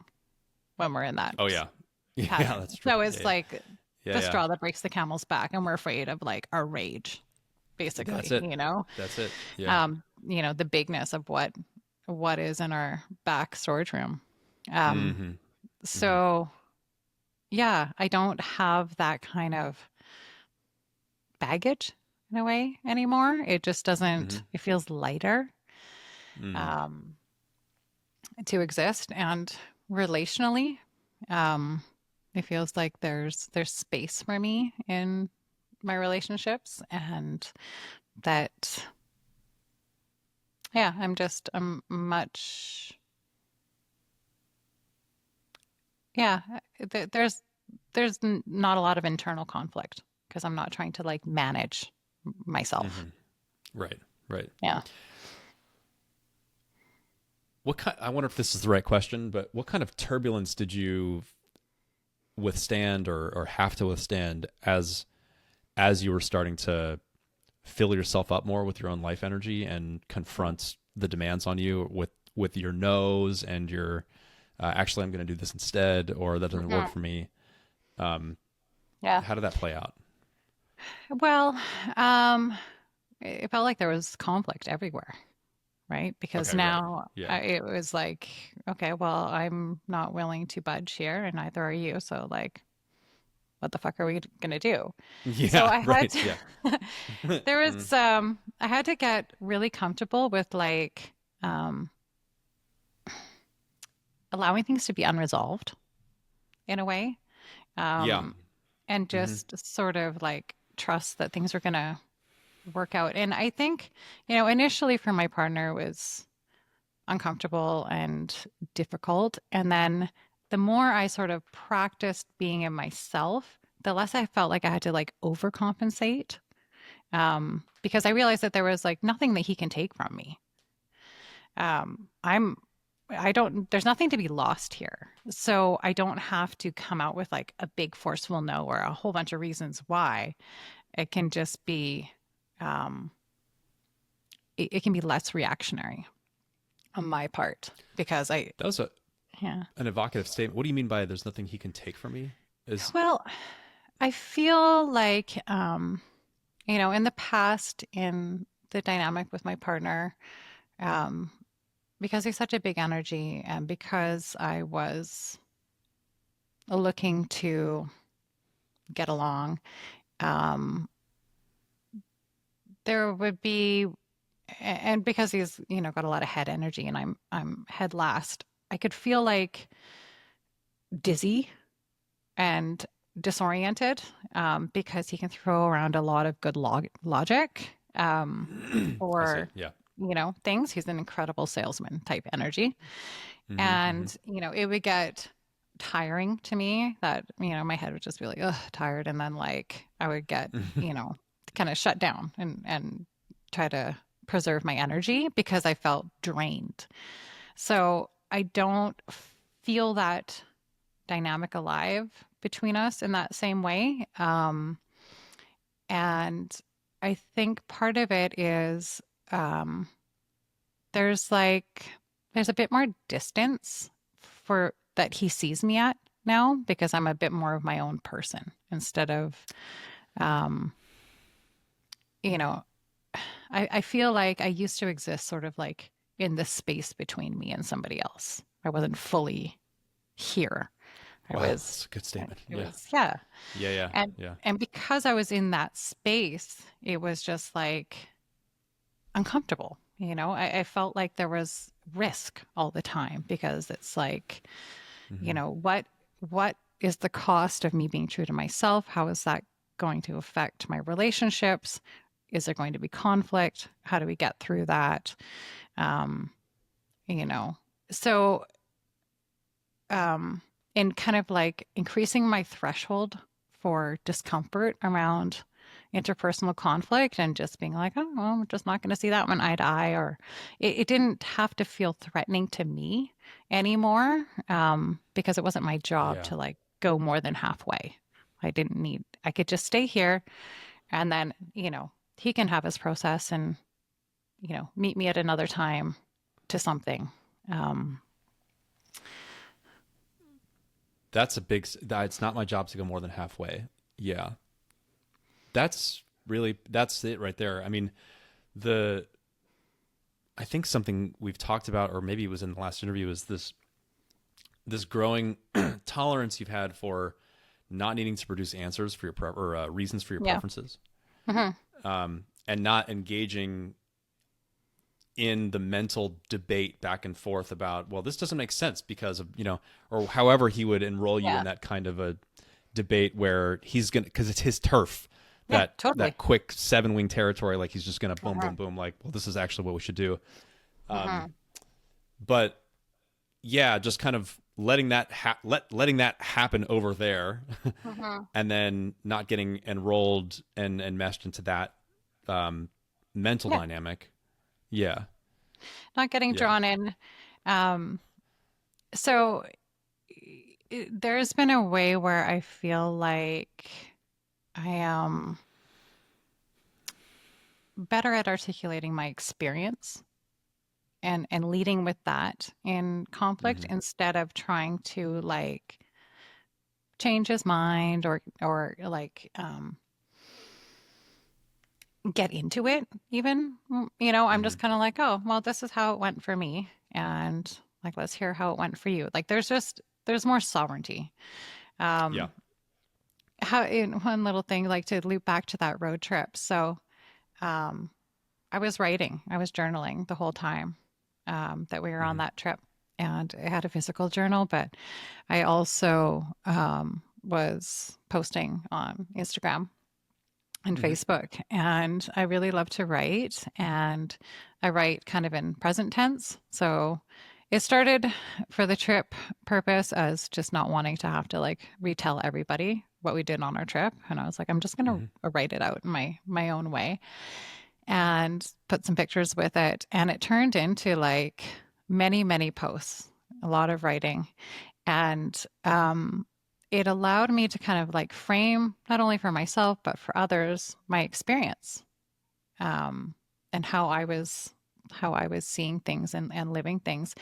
when we're in that Oh yeah, yeah, pattern. that's true. So Yeah, it's yeah, like yeah, the yeah. straw that breaks the camel's back, and we're afraid of like our rage, That's basically, it. That's it. Yeah. the bigness of what is in our back storage room. Um, Mm-hmm. Mm-hmm. so yeah, I don't have that kind of baggage in a way anymore. It just Mm-hmm. doesn't, it feels lighter Mm-hmm. um, to exist. And relationally, um, it feels like there's space for me in my relationships and that yeah, I'm much yeah, not a lot of internal conflict because I'm not trying to like manage myself. Mm-hmm. Right. Right. Yeah. What kind? I wonder if this is the right question, but what kind of turbulence did you withstand or have to withstand as you were starting to fill yourself up more with your own life energy and confront the demands on you with your no's and your actually I'm going to do this instead, or that doesn't work Mhm. for me. Um, Yeah. how did that play out? Well, um, it felt like there was conflict everywhere, right? Because Okay. Right. now Yeah. it was like, okay, well, I'm not willing to budge here, and neither are you. So, like, what the fuck are we going to do? So Yeah, I had right. to, Yeah. there Mm. was, I had to get really comfortable with like, um, allowing things to be unresolved in a way. Yeah. Um, and Hmm. just sort of like trust that things are going to work out. And I think, initially for my partner it was uncomfortable and difficult. And then the more I sort of practiced being in myself, the less I felt like I had to like overcompensate. Because I realized that there was like nothing that he can take from me. Um, I'm, I don't, there's nothing to be lost here. So I don't have to come out with like a big forceful no or a whole bunch of reasons why. It can just be, um, it can be less reactionary on my part because That was yeah. an evocative statement. What do you mean by there's nothing he can take from me? Is Well, I feel like, in the past, in the dynamic with my partner, um, because he's such a big energy and because I was looking to get along, um, there would be, and because he's, got a lot of head energy and I'm head last, I could feel like dizzy and disoriented because he can throw around a lot of good logic I see. or Yeah. things. He's an incredible salesman type energy, Hmm. Hmm. and it would get tiring to me that my head would just be like, ugh, tired, and then like I would get kind of shut down and try to preserve my energy because I felt drained. So I don't feel that dynamic alive between us in that same way. And I think part of it is um, there's like, there's a bit more distance for that he sees me at now because I'm a bit more of my own person instead of, um, you know, I feel like I used to exist sort of like in the space between me and somebody else. I wasn't fully here. I Wow, was, that's a good statement. it Yeah. was, yeah. Yeah. Yeah. And Yeah. and because I was in that space, it was just like uncomfortable. I felt like there was risk all the time because it's like, Hmm. what is the cost of me being true to myself? How is that going to affect my relationships? Is there going to be conflict? How do we get through that? Um, you know, so um, in kind of like increasing my threshold for discomfort around interpersonal conflict and just being like, oh, well, I'm just not going to see that one eye to eye, or it didn't have to feel threatening to me anymore because it wasn't my job Yeah. to like go more than halfway. I could just stay here and then, he can have his process and, meet me at another time to something. Um, That's a big. It's not my job to go more than halfway. Yeah. That's it right there. I mean, the I think something we've talked about, or maybe it was in the last interview, is this growing tolerance you've had for not needing to produce answers for your or reasons for your yeah. preferences, Hmm. and not engaging in the mental debate back and forth about, well, this doesn't make sense because of, or however he would enroll you Yeah. in that kind of a debate where he's gonna, because it's his turf, Yeah, that totally. quick seven wing territory, like he's just gonna boom Uh-huh. boom boom, like, well, this is actually what we should do. Uh-huh. But yeah, just kind of letting that happen over there, Uh-huh. and then not getting enrolled and meshed into that mental Yeah, dynamic. Yeah. not getting Yeah. drawn in. Um, so there's been a way where I feel like I am better at articulating my experience and leading with that in conflict Hmm. instead of trying to like change his mind or like get into it even. I'm Hmm. just kind of like, oh, well, this is how it went for me, and like let's hear how it went for you. Like there's more sovereignty. Yeah. um how in one little thing, like to loop back to that road trip. So, um, I was writing, I was journaling the whole time that we were on Hmm. that trip. And I had a physical journal, but I also was posting on Instagram and Hmm. Facebook. And I really love to write. And I write kind of in present tense. So it started for the trip purpose as just not wanting to have to like retell everybody what we did on our trip. And I was like, I'm just going Hmm. to write it out in my own way and put some pictures with it. And it turned into like many, many posts, a lot of writing. And it allowed me to kind of like frame, not only for myself, but for others, my experience um, and how I was seeing things and living things.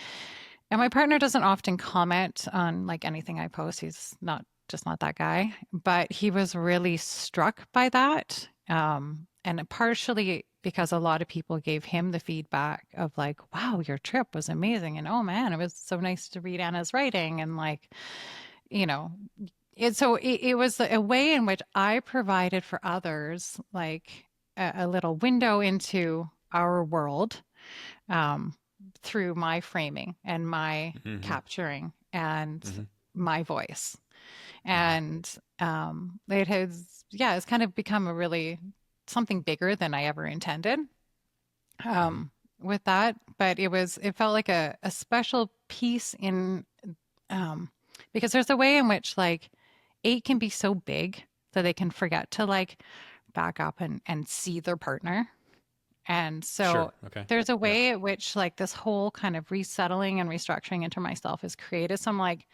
And my partner doesn't often comment on like anything I post. He's not just not that guy, but he was really struck by that. And partially because a lot of people gave him the feedback of like, wow, your trip was amazing. And oh man, it was so nice to read Anna's writing. And like, you know, it was a way in which I provided for others like a little window into our world um, through my framing and my Hmm. capturing and Hmm. my voice. Hmm. And it has, yeah, it's kind of become a really something bigger than I ever intended Hmm. with that. But it felt like a special piece in, um, because there's a way in which like eight can be so big that they can forget to like back up and see their partner. And Sure. so Okay. there's a Yeah. way at which like this whole kind of resettling and restructuring into myself has created some like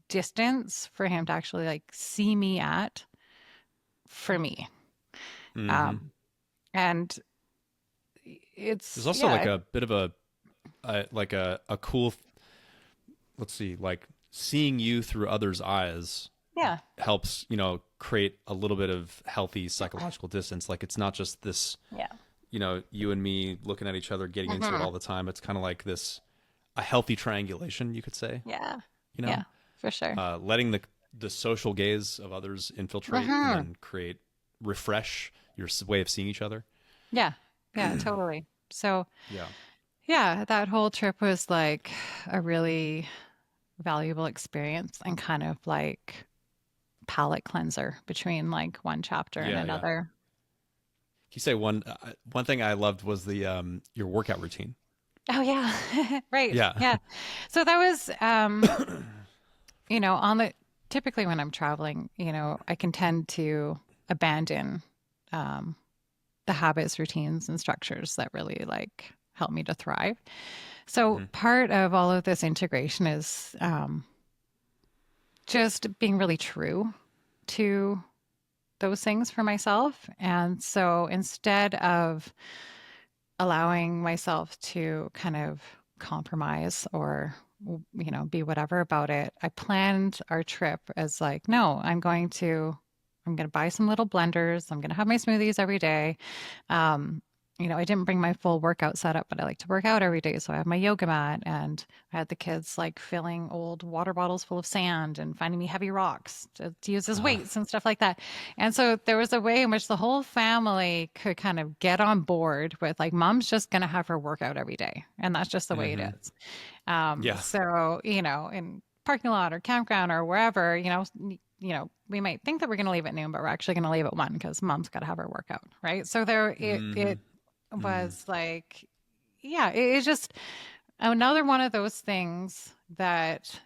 distance for him to actually like see me at for me. Hmm. Um and There's it's also like yeah, a bit of like a cool, let's see, like seeing you through others' eyes yeah. helps, create a little bit of healthy psychological distance. Like it's not just this, Yeah. you and me looking at each other, getting into it Hmm. all the time. It's kind of like this, a healthy triangulation, you could say, Yeah. you know, Yeah, for sure. letting the social gaze of others infiltrate and Hmm. then refresh your way of seeing each other. Yeah. Yeah, totally. So Yeah. yeah, that whole trip was like a really valuable experience and kind of like palate cleanser between like one chapter and Yeah. Yeah. another. Can you say one thing I loved was the your workout routine? Oh yeah. Right. Yeah. Yeah. So that was on the typically when I'm traveling, I can tend to abandon um the habits, routines and structures that really like help me to thrive. So Hmm. part of all of this integration is just being really true to those things for myself. And so instead of allowing myself to kind of compromise or be whatever about it, I planned our trip as like, no, I'm going to buy some little blenders, I'm going to have my smoothies every day. um, I didn't bring my full workout setup, but I like to work out every day. So I have my yoga mat, and I had the kids like filling old water bottles full of sand and finding me heavy rocks to use as Uh, weights and stuff like that. And so there was a way in which the whole family could kind of get on board with like, mom's just going to have her workout every day. And that's just the way it hmm. is. Yeah. So, in parking lot or campground or wherever, we might think that we're going to leave at noon, but we're actually going to leave at 1 because mom's got to have her workout. Right. So Hmm. it Hmm. was like, yeah, it's just another one of those things that,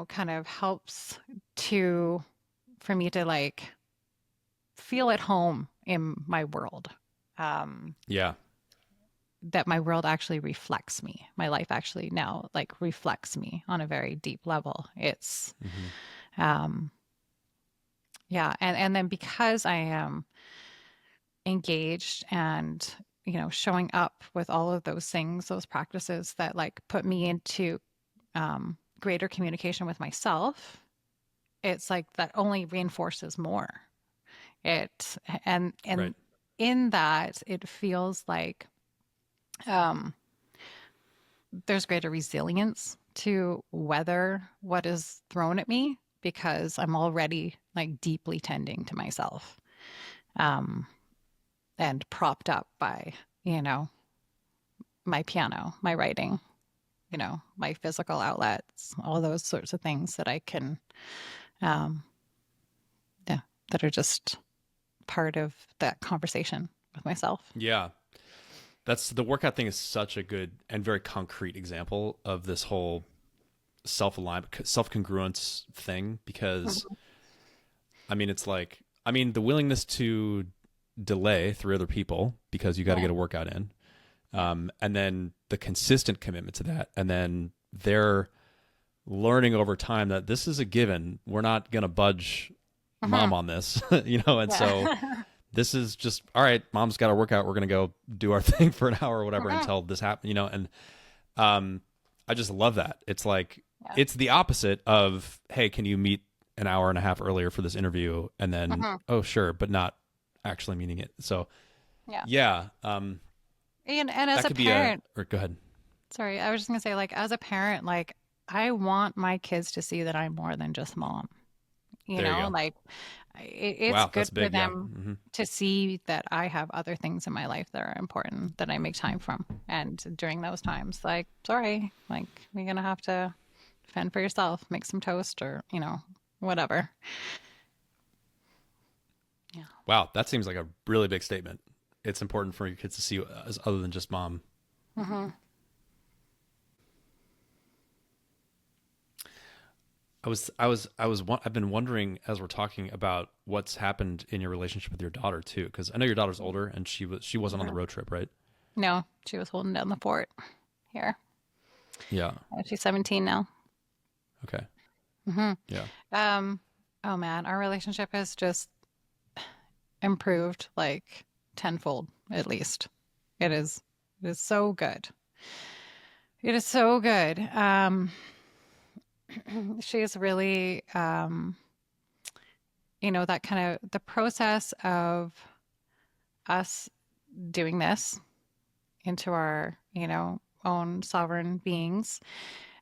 kind of helps to, for me to like feel at home in my world. Um, Yeah. that my world actually reflects me. My life actually now like reflects me on a very deep level. It's, Hmm. um, yeah. And then because I am engaged and, showing up with all of those things, those practices that like put me into greater communication with myself, it's like that only reinforces more. It and Right. in that it feels like um, there's greater resilience to weather what is thrown at me. because I'm already like deeply tending to myself, um, and propped up by, you know, my piano, my writing, you know, my physical outlets, all those sorts of things that I can, um, yeah, that are just part of that conversation with myself. Yeah. That's the workout thing is such a good and very concrete example of this whole self-alignment, self-congruence thing because I mean, it's like, I mean, the willingness to delay through other people because you got to Yeah. get a workout in. And then the consistent commitment to that. And then they're learning over time that this is a given. We're not going to budge mom Mhm. on this, you know? And so Yeah. this is just, all right, mom's got a workout. We're going to go do our thing for an hour or whatever Mhm. until this happens, you know? And, I just love that. It's like, Yeah. it's the opposite of, hey, can you meet an hour and a half earlier for this interview? And then, Mhm. oh, sure, but not actually meaning it. So, Yeah. yeah, And as that a could be a, parent, or go ahead. sorry, I was just gonna say, like, as a parent, like, I want my kids to see that I'm more than just mom. You There you know, go. like, it's Wow, good that's for big. Yeah. them Hmm. to see that I have other things in my life that are important that I make time from. And during those times, like, sorry, like, you're gonna have to fend for yourself, make some toast, or, you know, whatever. Yeah. Wow, that seems like a really big statement. It's important for your kids to see you as other than just mom. Hmm. I've been wondering as we're talking about what's happened in your relationship with your daughter too, because I know your daughter's older and she wasn't on the road trip, right? No, she was holding down the fort here. Yeah. She's 17 now. Okay. Hmm. Yeah. Um, oh man, our relationship has just improved like tenfold at least. It is so good. It is so good. She's really, you know, that kind of the process of us doing this into our, you know, own sovereign beings,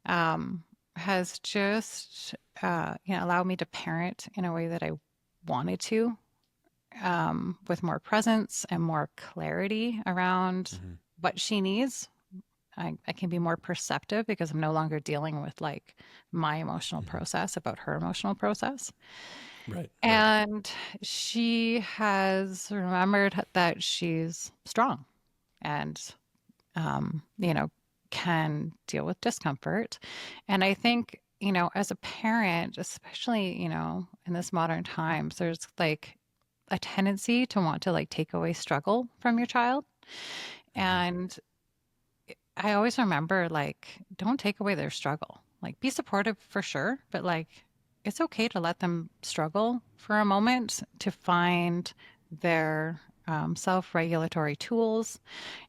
um, has just, you know, allowed me to parent in a way that I wanted to, with more presence and more clarity around Hmm. what she needs. I can be more perceptive because I'm no longer dealing with like my emotional Hmm. process about her emotional process. Right. Right. And she has remembered that she's strong and, you know, can deal with discomfort. And I think, you know, as a parent, especially, you know, in this modern times, there's like a tendency to want to like take away struggle from your child. Hmm. And I always remember like, don't take away their struggle. Like, be supportive for sure, but like, it's okay to let them struggle for a moment to find their, self-regulatory tools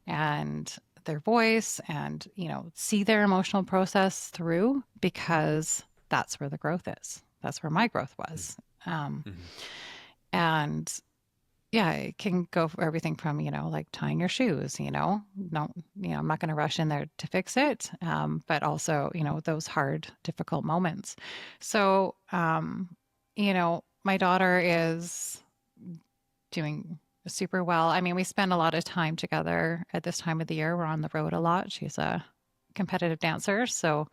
and their voice and, you know, see their emotional process through because that's where the growth is. That's where my growth was. Um, Hmm. and yeah, it can go for everything from, you know, like tying your shoes, you know, no, you know, I'm not going to rush in there to fix it. But also, you know, those hard, difficult moments. So, you know, my daughter is doing super well. I mean, we spend a lot of time together at this time of the year. We're on the road a lot. She's a competitive dancer. So,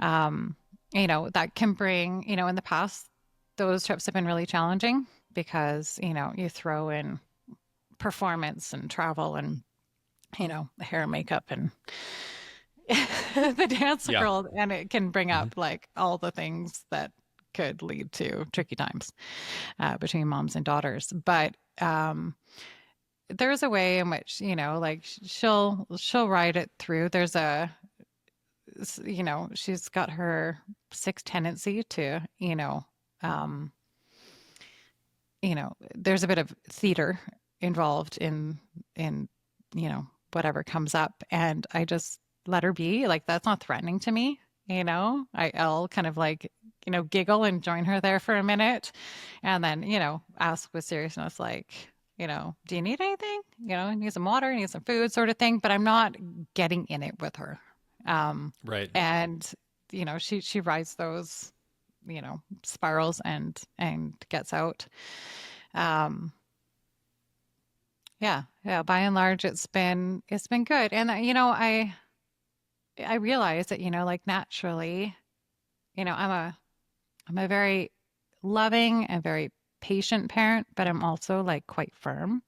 um, you know, that can bring, you know, in the past, those trips have been really challenging because, you know, you throw in performance and travel and, you know, hair and makeup and the dance Yeah. world. And it can bring Hmm. up like all the things that could lead to tricky times, between moms and daughters. But, there's a way in which, you know, like she'll ride it through. There's a, you know, she's got her sixth tendency to, um, you know, there's a bit of theater involved in, you know, whatever comes up. And I just let her be like, that's not threatening to me. You know, I'll kind of like, you know, giggle and join her there for a minute and then, you know, ask with seriousness, like, you know, do you need anything? You know, need some water, need some food sort of thing, but I'm not getting in it with her. Um, Right. and, you know, she rides those, spirals and gets out. Um, yeah, yeah. By and large, it's been good. And I realize that like naturally, I'm a very loving and very patient parent, but I'm also like quite firm.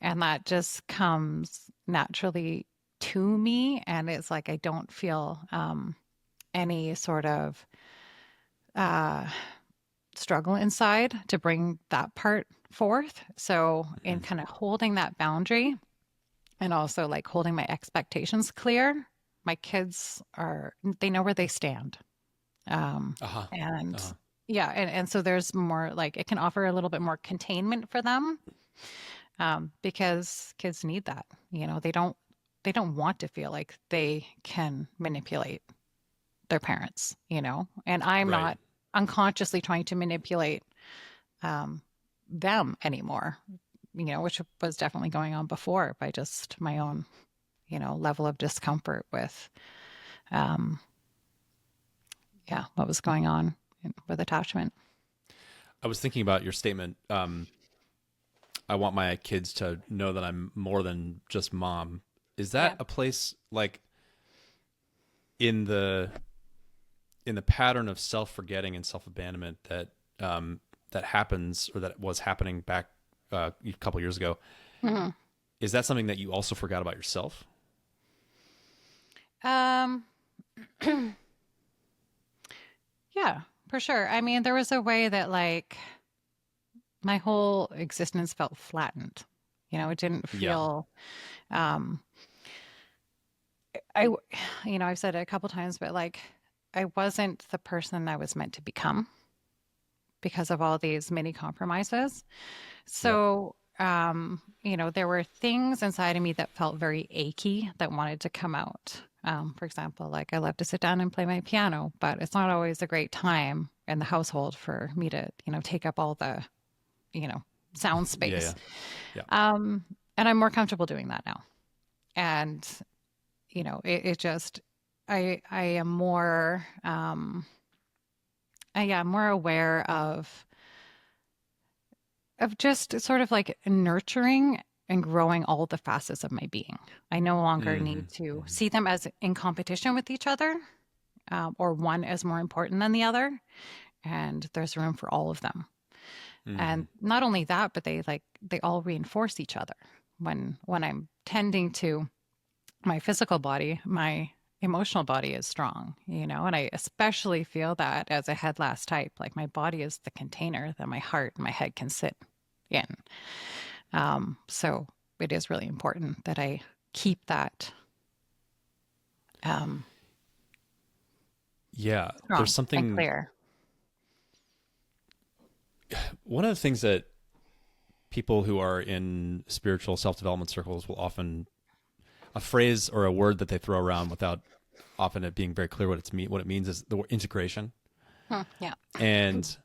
And that just comes naturally to me. And it's like I don't feel any sort of uh, struggle inside to bring that part forth. So, in Mhm. kind of holding that boundary and also like holding my expectations clear, my kids they know where they stand. Uh-huh. And Uh-huh. yeah, and so there's more like it can offer a little bit more containment for them, because kids need that. They don't want to feel like they can manipulate their parents, and I'm Right. not unconsciously trying to manipulate um, them anymore, which was definitely going on before by just my own, level of discomfort with, um, yeah, what was going on with attachment. I was thinking about your statement. I want my kids to know that I'm more than just mom. Is that Yeah. a place like in the pattern of self-forgetting and self-abandonment that happens, or that was happening back a couple years ago? Mhm. Is that something that you also forgot about yourself? Um, yeah, for sure. I mean, there was a way that like my whole existence felt flattened. It didn't Yeah. feel, um, I, I've said it a couple times, but like I wasn't the person I was meant to become because of all these many compromises. Yep. So, there were things inside of me that felt very achy that wanted to come out. For example, like I love to sit down and play my piano, but it's not always a great time in the household for me to, take up all the, you know, sound Yeah. space. Yeah. Yeah. Um, and I'm more comfortable doing that now. And, it just, I am more, yeah, I'm more aware of just sort of like nurturing and growing all the facets of my being. I no longer Mm-hmm. need to Mm-hmm. see them as in competition with each other, or one as more important than the other. And there's room for all of them. Mm-hmm. And not only that, but they all reinforce each other. When I'm tending to my physical body, my emotional body is strong, and I especially feel that as a head last type, like my body is the container that my heart and my head can sit in. So it is really important that I keep that um, Yeah. There's strong and something. clear. One of the things that people who are in spiritual self-development circles will often, a phrase or a word that they throw around without often it being very clear what it means, is the word integration. Yeah. And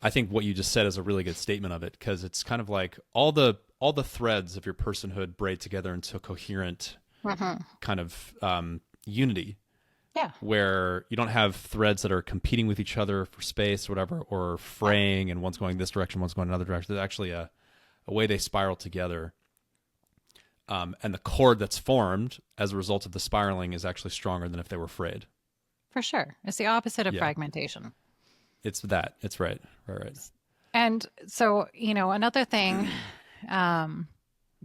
I think what you just said is a really good statement of it, because it's kind of like all the threads of your personhood braid together into a coherent Hmm. kind of unity, Yeah. where you don't have threads that are competing with each other for space or whatever, or Yeah. fraying, and one's going this direction, one's going another direction. There's actually a way they spiral together. And the cord that's formed as a result of the spiraling is actually stronger than if they were frayed. For sure. It's the opposite of Yeah, fragmentation. it's that. It's right. Right. Right. And so, another thing um,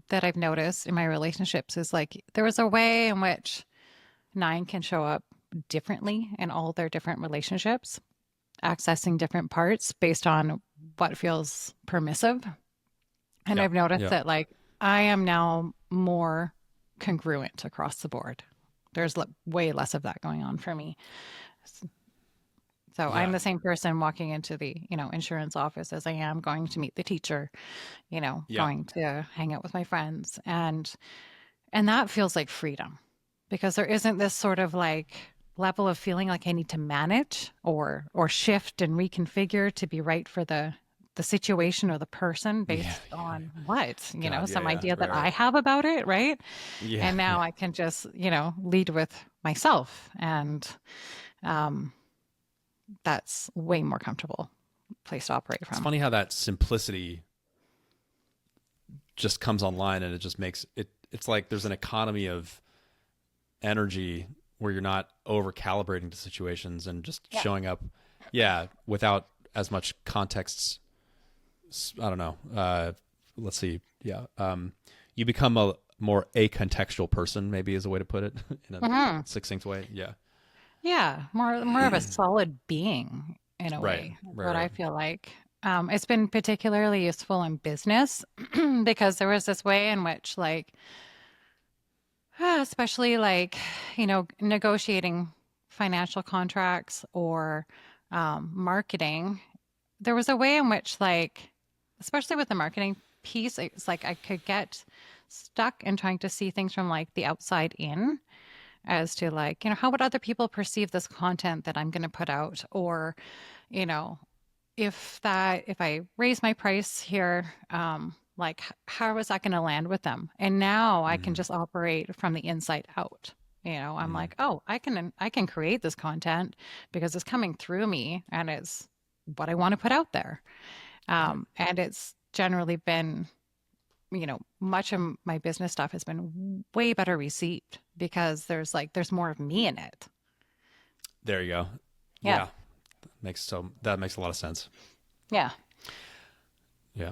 that I've noticed in my relationships is like there was a way in which nine can show up differently in all their different relationships, accessing different parts based on what feels permissive. And Yeah. I've noticed Yeah. that like I am now more congruent across the board. There's way less of that going on for me. So I'm Yeah. the same person walking into the, insurance office as I am going to meet the teacher, Yeah. going to hang out with my friends. And that feels like freedom because there isn't this sort of like level of feeling like I need to manage or shift and reconfigure to be right for the situation or the person Yeah. based on what, God. Yeah. some Yeah. idea that Right. I Right. have about it, right? Yeah. And now Yeah. I can just, lead with myself and um that's way more comfortable place to operate from. It's funny how that simplicity just comes online, and it just makes it, it's like there's an economy of energy where you're not over calibrating to situations and just showing up, without as much context. I don't know. Let's see. Yeah. You become a more acontextual person, maybe is a way to put it in a succinct way. Yeah. Yeah, more of a solid being in a way. What I feel like. It's been particularly useful in business because there was this way in which, like, especially like, negotiating financial contracts or marketing, there was a way in which, like, especially with the marketing piece, it's like I could get stuck in trying to see things from like the outside in as to like, how would other people perceive this content that I'm going to put out? Or, you know, if I raise my price here, like how is that going to land with them? And now I can just operate from the inside out. I'm like, oh, I can create this content because it's coming through me and it's what I want to put out there. And it's generally been, much of my business stuff has been way better received because there's more of me in it. There you go. Yeah. That makes a lot of sense. Yeah. Yeah.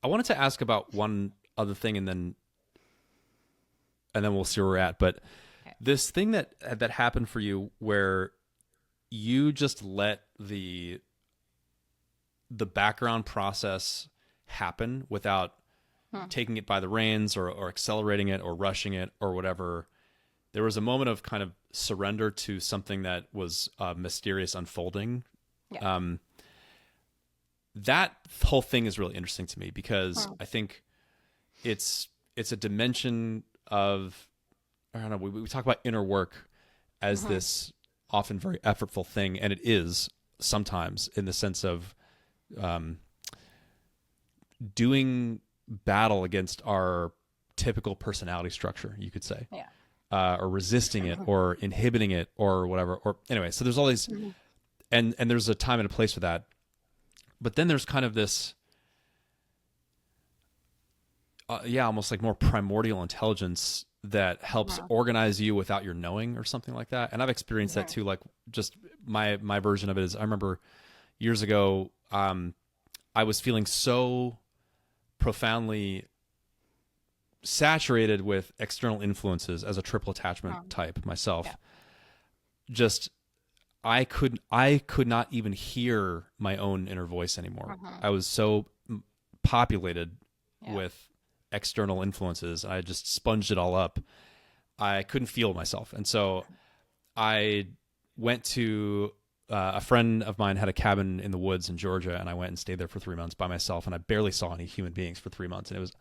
I wanted to ask about one other thing and then we'll see where we're at. But this thing that happened for you where you just let the background process happen without taking it by the reins or accelerating it or rushing it or whatever. There was a moment of kind of surrender to something that was mysterious unfolding. Yeah. That whole thing is really interesting to me because I think it's a dimension of, I don't know, we talk about inner work as this often very effortful thing, and it is sometimes in the sense of doing battle against our typical personality structure, you could say. Yeah. Or resisting it or inhibiting it or whatever. Or anyway, so there's all these, and there's a time and a place for that. But then there's kind of this, almost like more primordial intelligence that helps organize you without your knowing or something like that. And I've experienced that too. Like just my version of it is I remember years ago, I was feeling so profoundly saturated with external influences as a triple attachment type myself. Just I could not even hear my own inner voice anymore. I was so populated with external influences. I just sponged it all up. I couldn't feel myself. And so I went to a friend of mine had a cabin in the woods in Georgia, and I went and stayed there for 3 months by myself, and I barely saw any human beings for 3 months. And it was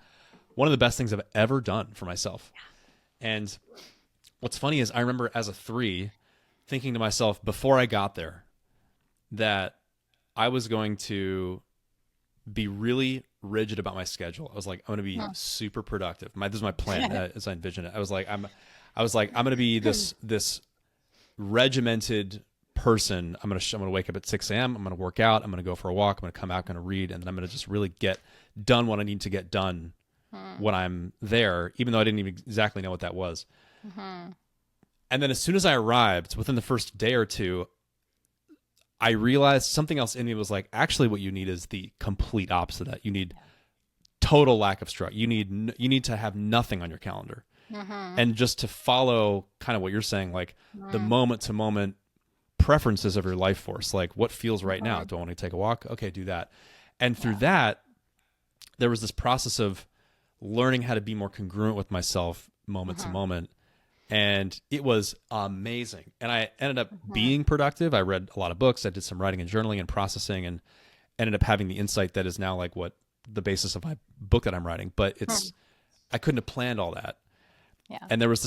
one of the best things I've ever done for myself. And what's funny is I remember as a 3 thinking to myself before I got there that I was going to be really rigid about my schedule. I was like, I'm going to be super productive. This is my plan as I envisioned it. I was like, I'm going to be this regimented person. I'm going to wake up at 6 a.m. I'm going to work out. I'm going to go for a walk. I'm going to come out, going to read, and then I'm going to just really get done what I need to get done when I'm there, even though I didn't even exactly know what that was. And then as soon as I arrived, within the first day or two, I realized something else in me was like, actually what you need is the complete opposite of that. You need total lack of structure. You need to have nothing on your calendar. And just to follow kind of what you're saying, like the moment to moment preferences of your life force, like what feels right now. Do I want to take a walk? Okay, do that. And through that, there was this process of learning how to be more congruent with myself moment to moment. And it was amazing. And I ended up being productive. I read a lot of books. I did some writing and journaling and processing and ended up having the insight that is now like what the basis of my book that I'm writing. But I couldn't have planned all that. Yeah. And there's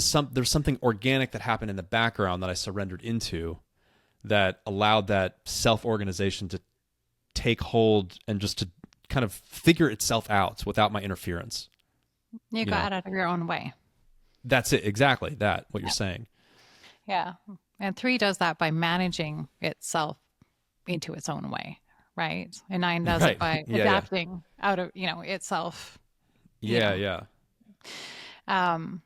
something organic that happened in the background that I surrendered into that allowed that self-organization to take hold and just to kind of figure itself out without my interference. You got out of your own way. That's it. Exactly. What you're saying. Yeah. And 3 does that by managing itself into its own way, right? And 9 does it Right. by Yeah, yeah. adapting out of, itself, you Yeah, know. yeah. Um,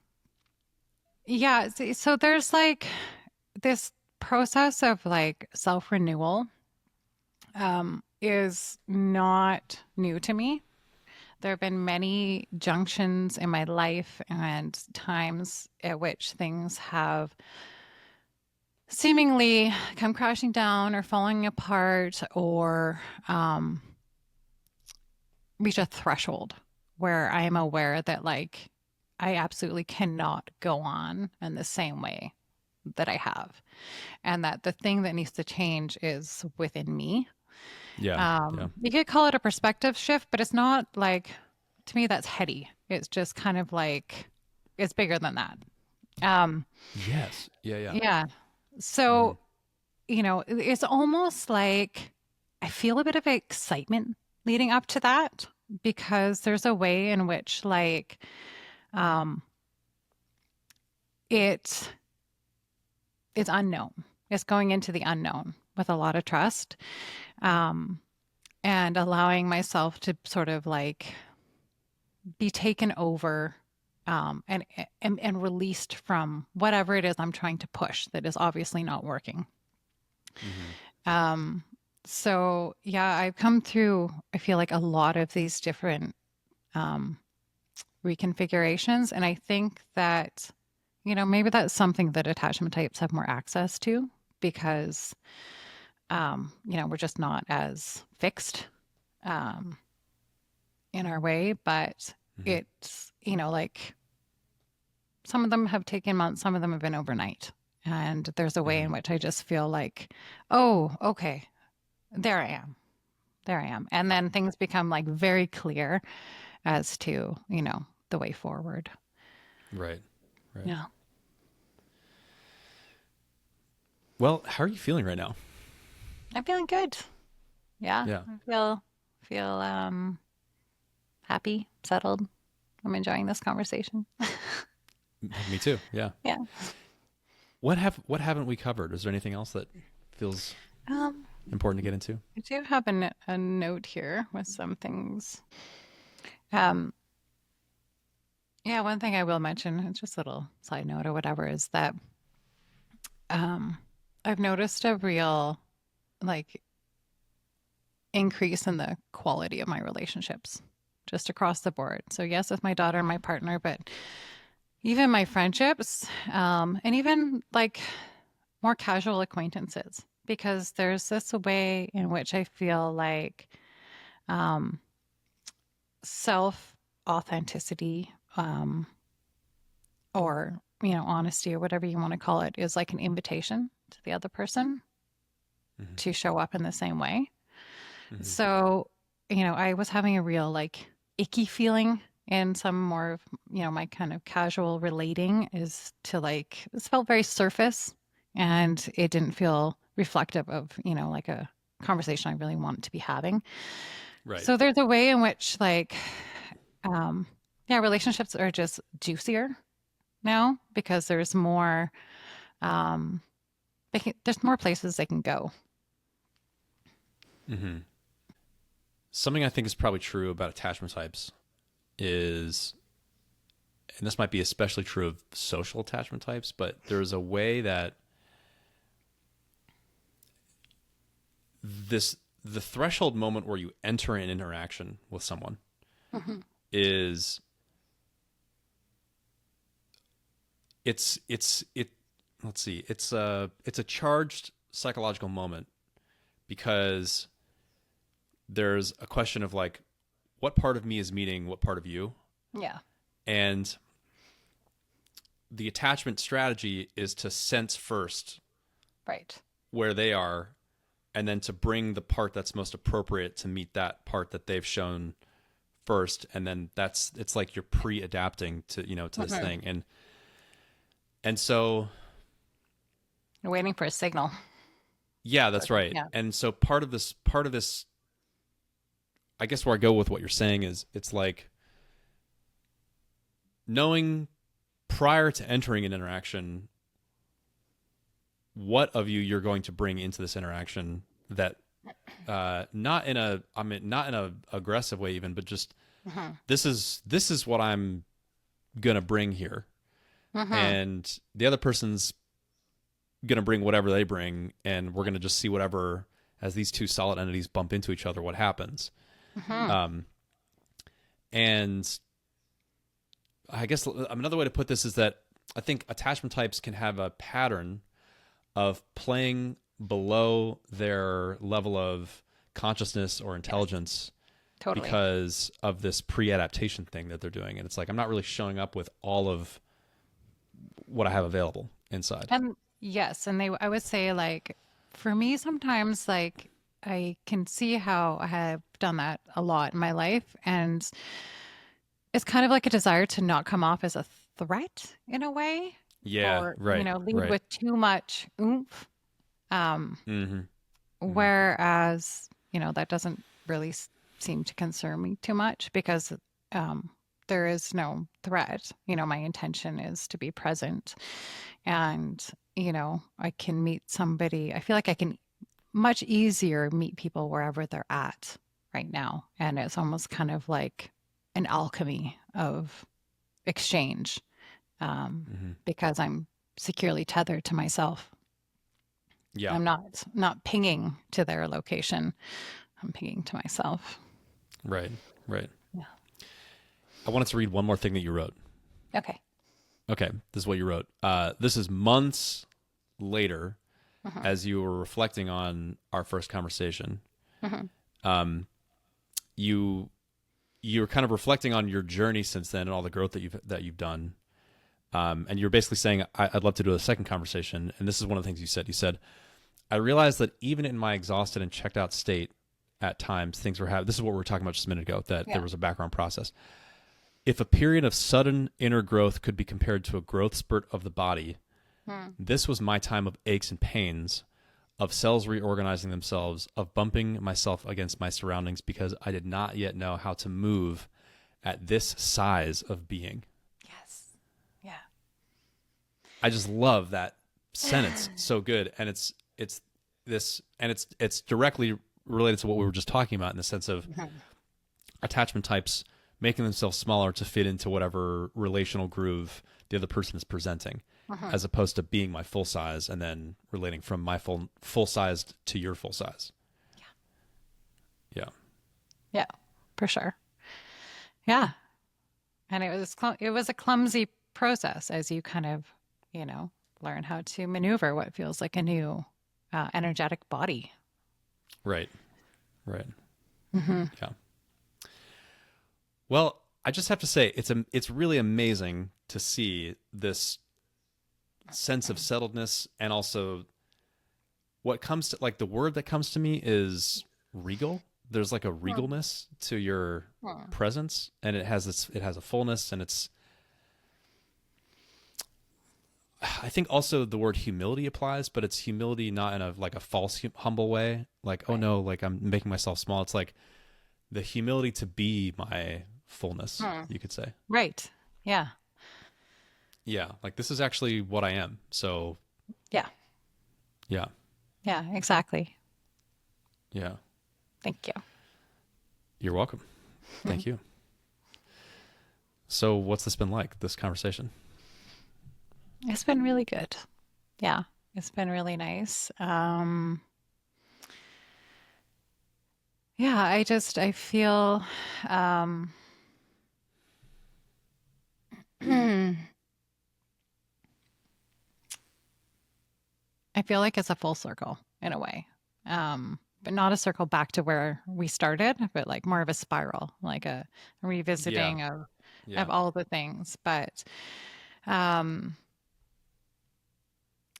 yeah, so there's like this process of like self-renewal is not new to me. There have been many junctions in my life and times at which things have seemingly come crashing down or falling apart or reach a threshold where I am aware that like I absolutely cannot go on in the same way that I have, and that the thing that needs to change is within me. Yeah. Yeah. You could call it a perspective shift, but it's not like, to me, that's heady. It's just kind of like, it's bigger than that. Um, Yes. Yeah, yeah. yeah. Hmm. So, it's almost like I feel a bit of excitement leading up to that because there's a way in which like um it it's unknown. It's going into the unknown with a lot of trust. Um and allowing myself to sort of like be taken over and released from whatever it is I'm trying to push that is obviously not working. Hmm. Um, so yeah, I've come through, I feel like a lot of these different um, reconfigurations. And I think that, maybe that's something that attachment types have more access to because, we're just not as fixed um, in our way. But Hmm. it's, like some of them have taken months, some of them have been overnight. And there's a way Hmm. in which I just feel like, oh, okay, there I am. There I am. And then things become like very clear as to, the way forward. Right. Right. Yeah. Well, how are you feeling right now? I'm feeling good. Yeah. Yeah. I feel happy, settled. I'm enjoying this conversation. Me too. Yeah. Yeah. What haven't we covered? Is there anything else that feels Um, important to get into? I do have a note here with some things. Um, yeah, one thing I will mention, it's just a little side note or whatever, is that um, I've noticed a real like increase in the quality of my relationships just across the board. So yes, with my daughter and my partner, but even my friendships, and even like more casual acquaintances, because there's this way in which I feel like um, self authenticity or honesty or whatever you want to call it is like an invitation to the other person Hmm. to show up in the same way. Hmm. So, I was having a real like icky feeling in some more of, my kind of casual relating is to like, this felt very surface and it didn't feel reflective of, like a conversation I really wanted to be having. Right. So there's a way in which like, yeah, relationships are just juicier now because there's more, um, there's more places they can go. Hmm. Something I think is probably true about attachment types is, and this might be especially true of social attachment types, but there's a way that the threshold moment where you enter an interaction with someone Hmm. is it let's see, it's a charged psychological moment because there's a question of like what part of me is meeting what part of you, Yeah. and the attachment strategy is to sense first Right. where they are and then to bring the part that's most appropriate to meet that part that they've shown first, and then it's like you're pre-adapting to to this Hmm. thing, and so You're waiting for a signal. yeah, that's right. Yeah. And so part of this I guess where I go with what you're saying is it's like knowing prior to entering an interaction what of you you're going to bring into this interaction that not in a aggressive way even, but just this is what I'm gonna bring here, and the other person's gonna bring whatever they bring, and we're gonna just see whatever, as these two solid entities bump into each other, what happens. And I guess another way to put this is that I think attachment types can have a pattern of playing below their level of consciousness or intelligence, Totally. because of this pre-adaptation thing that they're doing. And it's like, I'm not really showing up with all of what I have available inside. And yes, and I would say, like, for me, sometimes, like, I can see how I have done that a lot in my life, and it's kind of like a desire to not come off as a threat in a way. Yeah, Or, right, lead right. with too much oomph. Whereas, that doesn't really seem to concern me too much, because there is no threat. My intention is to be present, and, I can meet somebody. I feel like I can much easier meet people wherever they're at right now. And it's almost kind of like an alchemy of exchange, because I'm securely tethered to myself. Yeah. I'm not pinging to their location. I'm pinging to myself. Right. Yeah. I wanted to read one more thing that you wrote. Okay. Okay. This is what you wrote. This is months later, as you were reflecting on our first conversation. You were kind of reflecting on your journey since then and all the growth that you've done. And you're basically saying, I'd love to do a second conversation. And this is one of the things you said. You said, I realized that even in my exhausted and checked out state, at times things were happening. This is what we were talking about just a minute ago, that there was a background process. If a period of sudden inner growth could be compared to a growth spurt of the body, this was my time of aches and pains, of cells reorganizing themselves, of bumping myself against my surroundings because I did not yet know how to move at this size of being. Yes. Yeah. I just love that sentence. So good. And it's directly related to what we were just talking about, in the sense of attachment types making themselves smaller to fit into whatever relational groove the other person is presenting, as opposed to being my full size and then relating from my full size to your full size. Yeah, for sure. Yeah. And it was a clumsy process as you kind of, learn how to maneuver what feels like a new energetic body. Right. Yeah. Well, I just have to say, it's really amazing to see this sense of settledness, and also what comes to, like, the word that comes to me is regal. There's like a regalness to your presence, and it has a fullness, and I think also the word humility applies, but it's humility not in a false humble way, like, oh no, like I'm making myself small. It's like the humility to be my fullness, you could say. Right. Yeah. Yeah, like this is actually what I am. So Yeah. Yeah, Exactly. yeah. Thank you. You're welcome. Thank you. So what's this been like, this conversation? It's been really good. Yeah. It's been really nice. Yeah, I feel, I feel like it's a full circle in a way. But not a circle back to where we started, but like more of a spiral, like a revisiting of all the things. But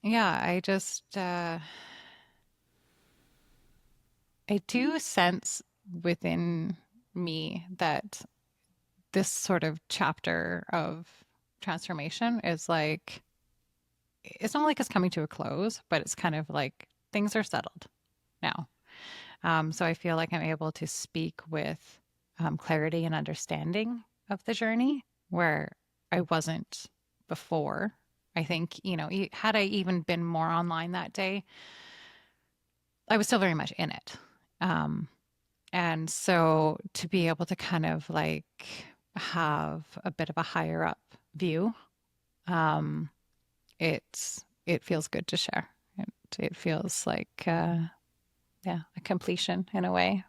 yeah, I do sense within me that this sort of chapter of transformation is like, it's not like it's coming to a close, but it's kind of like things are settled now. So I feel like I'm able to speak with clarity and understanding of the journey, where I wasn't before. I think, had I even been more online that day, I was still very much in it. And so to be able to kind of like have a bit of a higher up view, it feels good to share. It feels like, a completion in a way.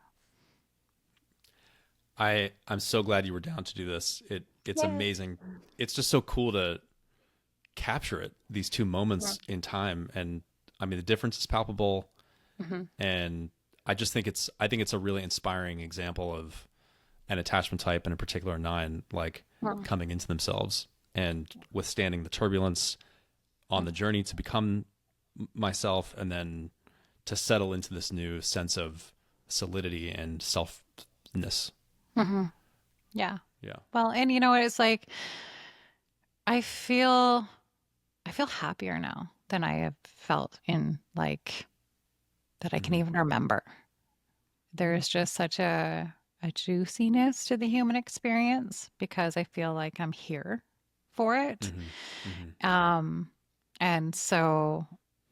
I'm so glad you were down to do this. It's amazing. It's just so cool to capture it, these two moments in time. And I mean, the difference is palpable. And I think it's a really inspiring example of an attachment type, and in particular 9, like coming into themselves and withstanding the turbulence on the journey to become myself, and then to settle into this new sense of solidity and selfness. Yeah. Yeah. Well, and you know what? It's like, I feel happier now than I have felt in like that I can even remember. There is just such a juiciness to the human experience because I feel like I'm here for it. And so,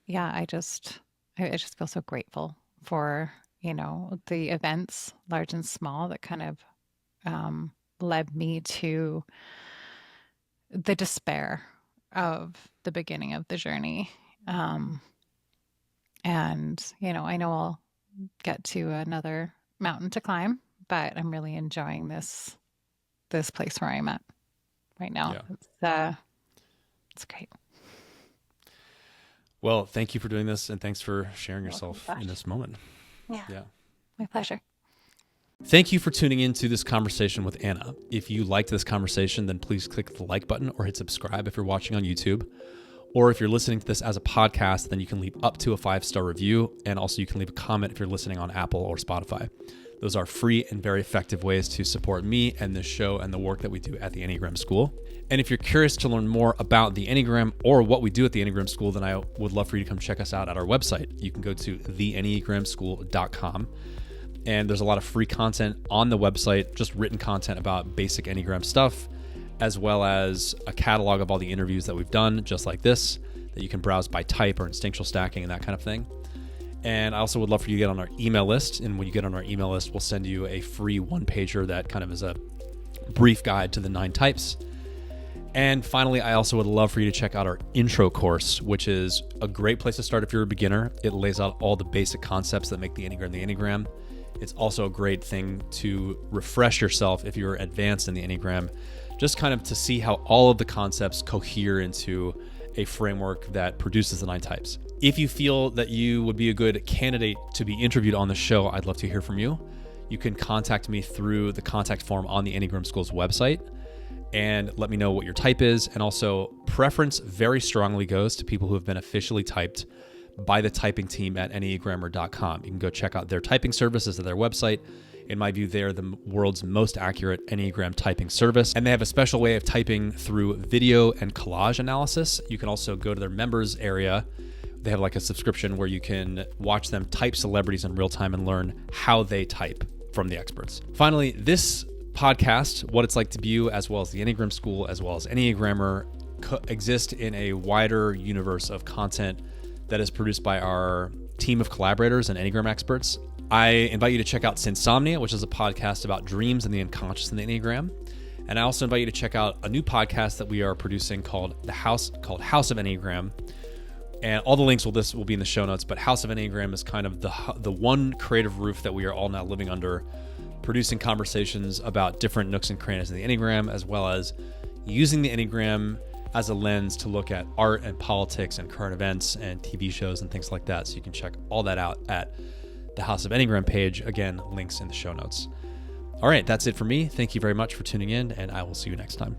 yeah, I just feel so grateful for, the events, large and small, that kind of led me to the despair of the beginning of the journey. And, I know I'll get to another mountain to climb, but I'm really enjoying this place where I'm at right now. Yeah. It's great. Well, thank you for doing this, and thanks for sharing yourself in this moment. Yeah. My pleasure. Thank you for tuning in to this conversation with Anna. If you liked this conversation, then please click the like button or hit subscribe if you're watching on YouTube. Or if you're listening to this as a podcast, then you can leave up to a 5-star review. And also you can leave a comment if you're listening on Apple or Spotify. Those are free and very effective ways to support me and this show and the work that we do at the Enneagram School. And if you're curious to learn more about the Enneagram or what we do at the Enneagram School, then I would love for you to come check us out at our website. You can go to theenneagramschool.com. And there's a lot of free content on the website, just written content about basic Enneagram stuff, as well as a catalog of all the interviews that we've done, just like this, that you can browse by type or instinctual stacking and that kind of thing. And I also would love for you to get on our email list. And when you get on our email list, we'll send you a free 1-pager that kind of is a brief guide to the 9 types. And finally, I also would love for you to check out our intro course, which is a great place to start if you're a beginner. It lays out all the basic concepts that make the Enneagram. It's also a great thing to refresh yourself if you're advanced in the Enneagram, just kind of to see how all of the concepts cohere into a framework that produces the 9 types. If you feel that you would be a good candidate to be interviewed on the show, I'd love to hear from you. You can contact me through the contact form on the Enneagram School's website and let me know what your type is. And also, preference very strongly goes to people who have been officially typed by the typing team at enneagrammer.com. You can go check out their typing services at their website. In my view, they're the world's most accurate Enneagram typing service. And they have a special way of typing through video and collage analysis. You can also go to their members area. They have like a subscription where you can watch them type celebrities in real time and learn how they type from the experts. Finally, this podcast, What It's Like to Be You, as well as the Enneagram School, as well as Enneagrammer, exist in a wider universe of content that is produced by our team of collaborators and Enneagram experts. I invite you to check out Synsomnia, which is a podcast about dreams and the unconscious in the Enneagram. And I also invite you to check out a new podcast that we are producing called House of Enneagram. And all the links will be in the show notes, but House of Enneagram is kind of the one creative roof that we are all now living under, producing conversations about different nooks and crannies in the Enneagram, as well as using the Enneagram as a lens to look at art and politics and current events and TV shows and things like that. So you can check all that out at the House of Enneagram page. Again, links in the show notes. All right, that's it for me. Thank you very much for tuning in, and I will see you next time.